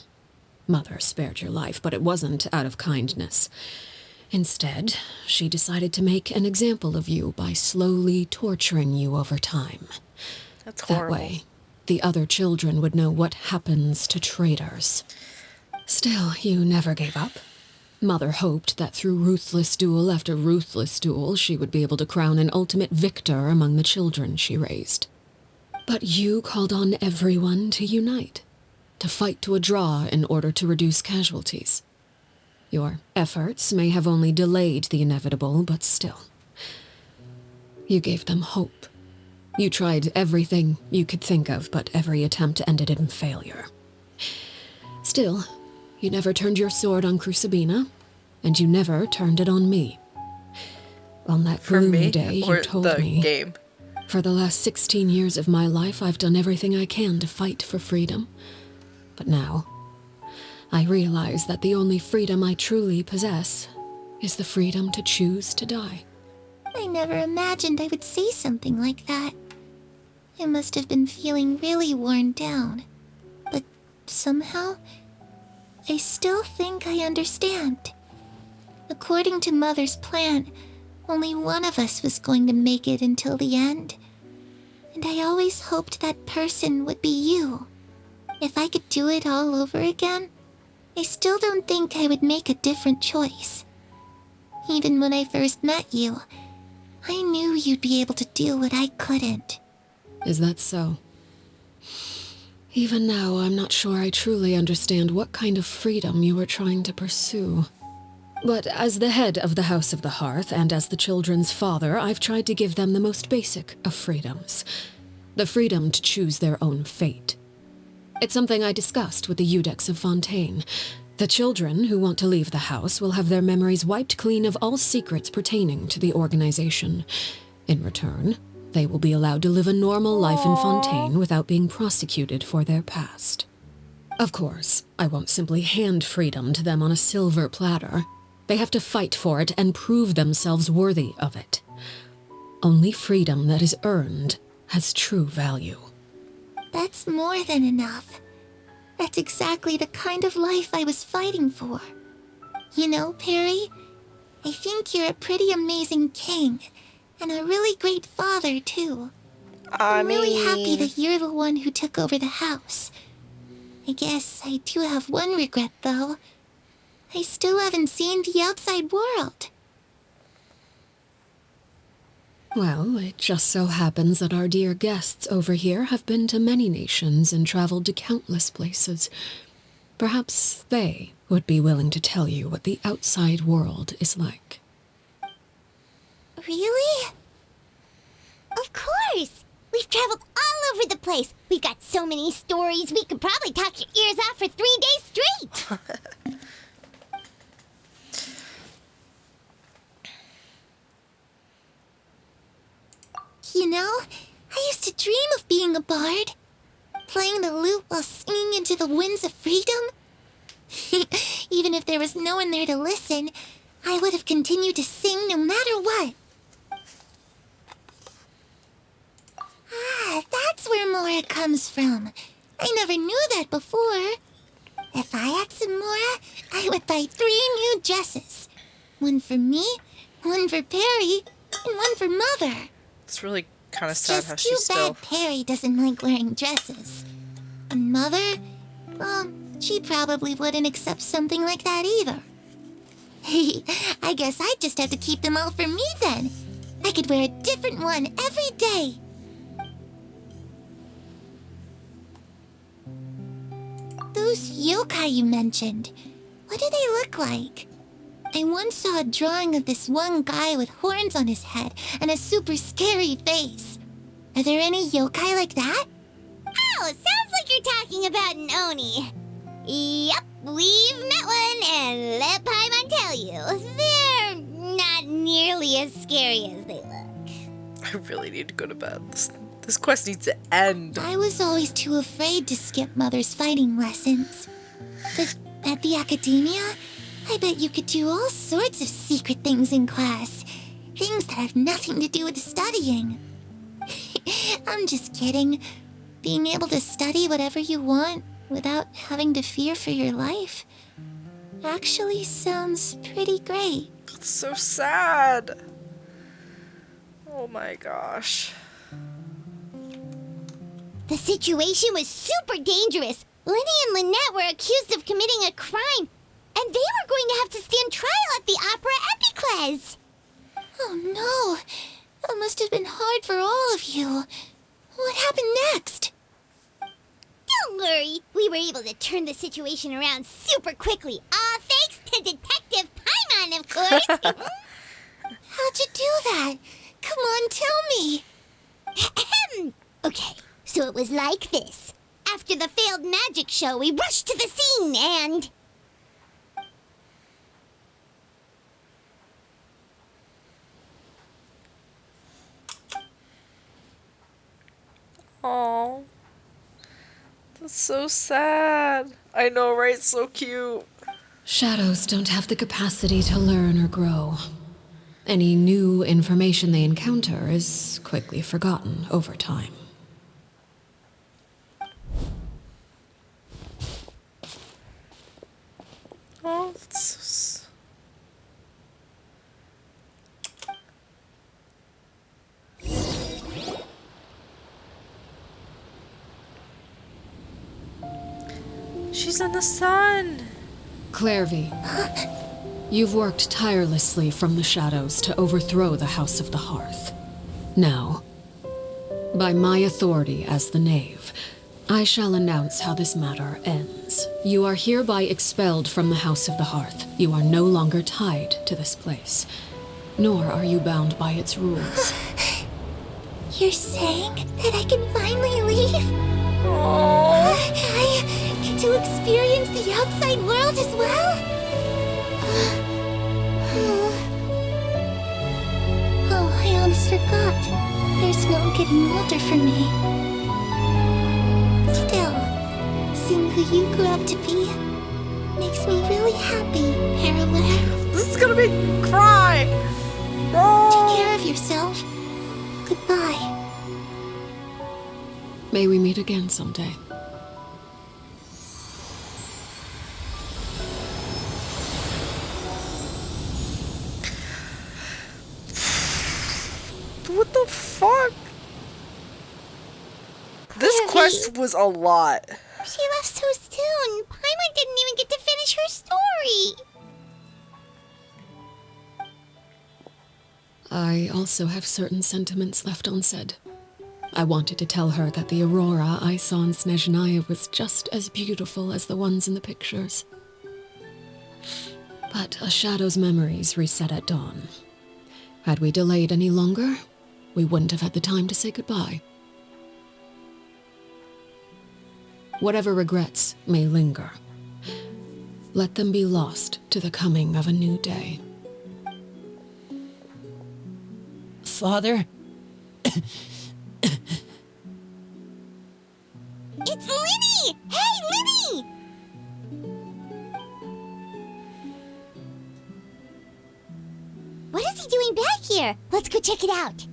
Mother spared your life, but it wasn't out of kindness. Instead, she decided to make an example of you by slowly torturing you over time. That's horrible. That way, the other children would know what happens to traitors. Still, you never gave up. Mother hoped that through ruthless duel after ruthless duel, she would be able to crown an ultimate victor among the children she raised. But you called on everyone to unite, to fight to a draw in order to reduce casualties. Your efforts may have only delayed the inevitable, but still. You gave them hope. You tried everything you could think of, but every attempt ended in failure. Still, you never turned your sword on Crucibina, and you never turned it on me. On that gloomy day, you told me, game? For the last 16 years of my life, I've done everything I can to fight for freedom. But now, I realize that the only freedom I truly possess is the freedom to choose to die. I never imagined I would say something like that. I must have been feeling really worn down. But somehow, I still think I understand. According to Mother's plan, only one of us was going to make it until the end. And I always hoped that person would be you. If I could do it all over again, I still don't think I would make a different choice. Even when I first met you, I knew you'd be able to do what I couldn't. Is that so? Even now, I'm not sure I truly understand what kind of freedom you were trying to pursue. But as the head of the House of the Hearth and as the children's father, I've tried to give them the most basic of freedoms. The freedom to choose their own fate. It's something I discussed with the Eudex of Fontaine. The children who want to leave the house will have their memories wiped clean of all secrets pertaining to the organization. In return, they will be allowed to live a normal life in Fontaine without being prosecuted for their past. Of course, I won't simply hand freedom to them on a silver platter. They have to fight for it and prove themselves worthy of it. Only freedom that is earned has true value. That's more than enough. That's exactly the kind of life I was fighting for. You know, Perry, I think you're a pretty amazing king, and a really great father, too. I'm really happy that you're the one who took over the house. I guess I do have one regret, though. I still haven't seen the outside world. Well, it just so happens that our dear guests over here have been to many nations and traveled to countless places. Perhaps they would be willing to tell you what the outside world is like. Really? Of course! We've traveled all over the place. We got so many stories, we could probably talk your ears off for 3 days straight. You know, I used to dream of being a bard. Playing the lute while singing into the winds of freedom. Even if there was no one there to listen, I would have continued to sing no matter what. Ah, that's where Mora comes from. I never knew that before. If I asked Mora, I would buy 3 new dresses. One for me, one for Perry, and one for Mother. It's really kind of sad how Just she's too still. bad Perry doesn't like wearing dresses. And Mother, well, she probably wouldn't accept something like that either. I guess I'd just have to keep them all for me then. I could wear a different one every day. Those yokai you mentioned, what do they look like? I once saw a drawing of this one guy with horns on his head and a super scary face. Are there any yokai like that? Oh, sounds like you're talking about an Oni. Yep, we've met one, and let Paimon tell you, they're not nearly as scary as they look. I really need to go to bed. This quest needs to end. I was always too afraid to skip Mother's fighting lessons. But at the academia, I bet you could do all sorts of secret things in class. Things that have nothing to do with studying. I'm just kidding. Being able to study whatever you want without having to fear for your life actually sounds pretty great. It's so sad. Oh my gosh. The situation was super dangerous. Lenny and Lynette were accused of committing a crime, and they were going to have to stand trial at the Opera Epicles. Oh no, that must have been hard for all of you. What happened next? Don't worry, we were able to turn the situation around super quickly. All thanks to Detective Paimon, of course. How'd you do that? Come on, tell me. Okay, so it was like this. After the failed magic show, we rushed to the scene and... Oh, that's so sad. I know, right? So cute. Shadows don't have the capacity to learn or grow. Any new information they encounter is quickly forgotten over time. Oh, that's so she's in the sun. Clairvy, you've worked tirelessly from the shadows to overthrow the House of the Hearth. Now, by my authority as the Knave, I shall announce how this matter ends. You are hereby expelled from the House of the Hearth. You are no longer tied to this place, nor are you bound by its rules. You're saying that I can finally leave? I get to experience the outside world as well? Oh, I almost forgot. There's no getting older for me. Still, seeing who you grew up to be makes me really happy, Parallel. This is gonna make me cry. Take care of yourself. Goodbye. May we meet again someday. What the fuck? This quest was a lot. She left so soon. Paimon didn't even get to finish her story. I also have certain sentiments left unsaid. I wanted to tell her that the aurora I saw in Snezhnaya was just as beautiful as the ones in the pictures. But a shadow's memories reset at dawn. Had we delayed any longer, we wouldn't have had the time to say goodbye. Whatever regrets may linger, let them be lost to the coming of a new day. Father? It's Linny! Hey, Linny! What is he doing back here? Let's go check it out.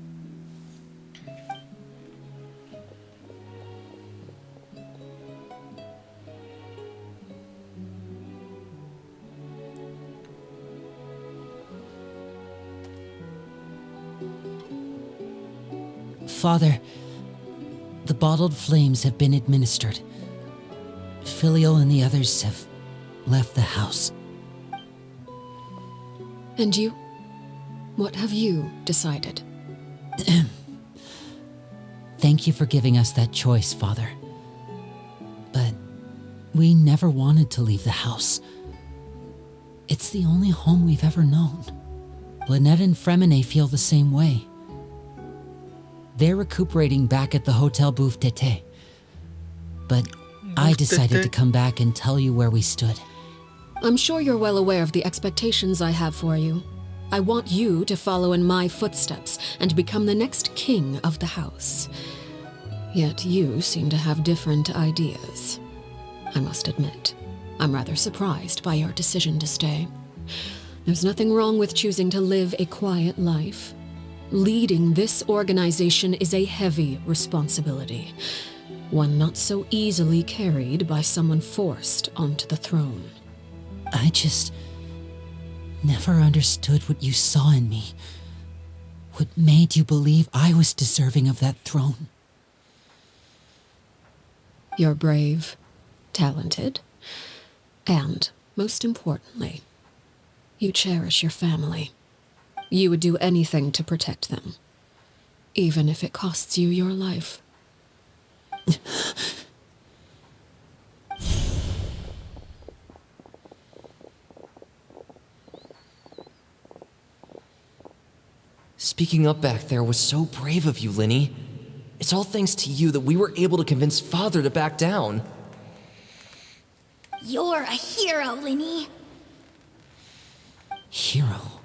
Father, the bottled flames have been administered. Filial and the others have left the house. And you? What have you decided? Thank you for giving us that choice, Father. But we never wanted to leave the house. It's the only home we've ever known. Lynette and Fremine feel the same way. They're recuperating back at the Hotel Bouffe d'été. But I decided to come back and tell you where we stood. I'm sure you're well aware of the expectations I have for you. I want you to follow in my footsteps and become the next king of the house. Yet you seem to have different ideas. I must admit, I'm rather surprised by your decision to stay. There's nothing wrong with choosing to live a quiet life. Leading this organization is a heavy responsibility, one not so easily carried by someone forced onto the throne. I just never understood what you saw in me. What made you believe I was deserving of that throne? You're brave, talented, and, most importantly, you cherish your family. You would do anything to protect them, even if it costs you your life. Speaking up back there was so brave of you, Linny. It's all thanks to you that we were able to convince Father to back down. You're a hero, Linny. Hero?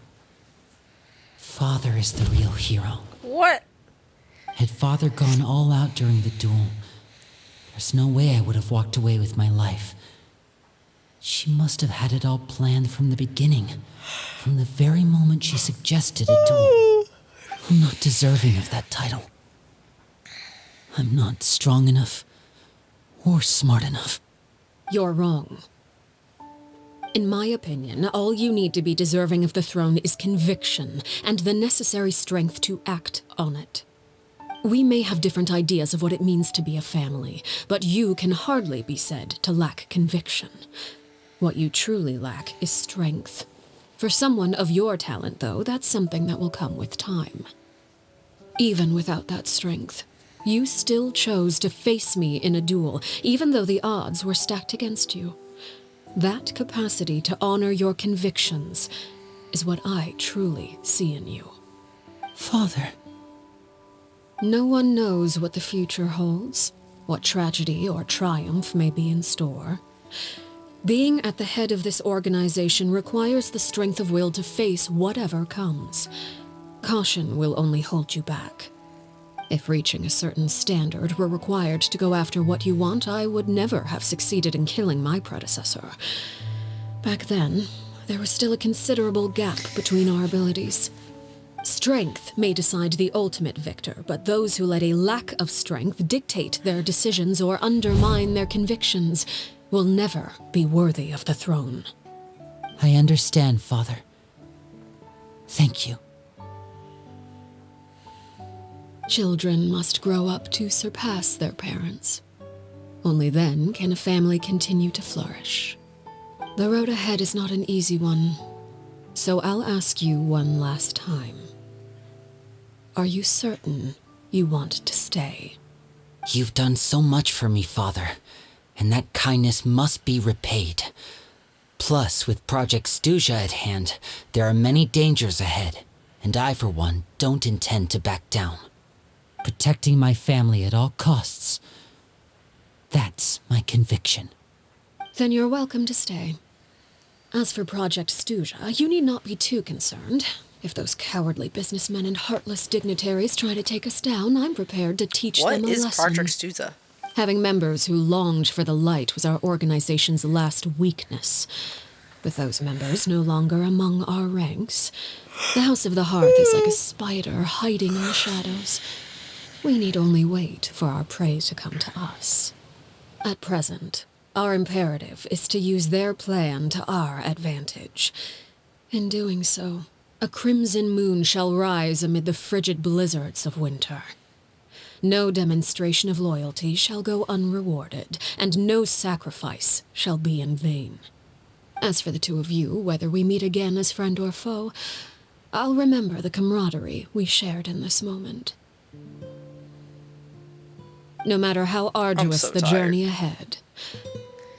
Father is the real hero. What? Had Father gone all out during the duel, there's no way I would have walked away with my life. She must have had it all planned from the beginning, from the very moment she suggested a duel. I'm not deserving of that title. I'm not strong enough or smart enough. You're wrong. In my opinion, all you need to be deserving of the throne is conviction and the necessary strength to act on it. We may have different ideas of what it means to be a family, but you can hardly be said to lack conviction. What you truly lack is strength. For someone of your talent, though, that's something that will come with time. Even without that strength, you still chose to face me in a duel, even though the odds were stacked against you. That capacity to honor your convictions is what I truly see in you. Father. No one knows what the future holds, what tragedy or triumph may be in store. Being at the head of this organization requires the strength of will to face whatever comes. Caution will only hold you back. If reaching a certain standard were required to go after what you want, I would never have succeeded in killing my predecessor. Back then, there was still a considerable gap between our abilities. Strength may decide the ultimate victor, but those who let a lack of strength dictate their decisions or undermine their convictions will never be worthy of the throne. I understand, Father. Thank you. Children must grow up to surpass their parents. Only then can a family continue to flourish. The road ahead is not an easy one, so I'll ask you one last time. Are you certain you want to stay? You've done so much for me, Father, and that kindness must be repaid. Plus, with Project Stuja at hand, there are many dangers ahead, and I, for one, don't intend to back down. Protecting my family at all costs That's my conviction. Then you're welcome to stay. As for Project Stuja, you need not be too concerned. If those cowardly businessmen and heartless dignitaries try to take us down, I'm prepared to teach them a What is lesson. Project Stuza? Having members who longed for the light was our organization's last weakness. With those members no longer among our ranks, the House of the Hearth is like a spider hiding in the shadows. We need only wait for our prey to come to us. At present, our imperative is to use their plan to our advantage. In doing so, a crimson moon shall rise amid the frigid blizzards of winter. No demonstration of loyalty shall go unrewarded, and no sacrifice shall be in vain. As for the two of you, whether we meet again as friend or foe, I'll remember the camaraderie we shared in this moment. No matter how arduous so the tired. journey ahead,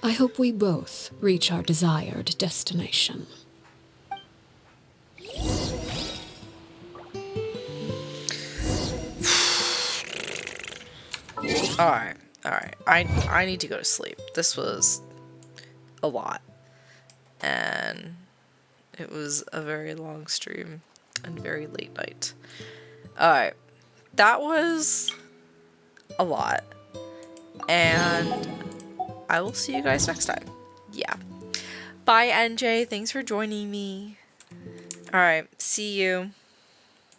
I hope we both reach our desired destination. Alright. I need to go to sleep. This was a lot. And it was a very long stream and very late night. Alright. That was a lot. And I will see you guys next time. Yeah. Bye, NJ. Thanks for joining me. Alright. See you.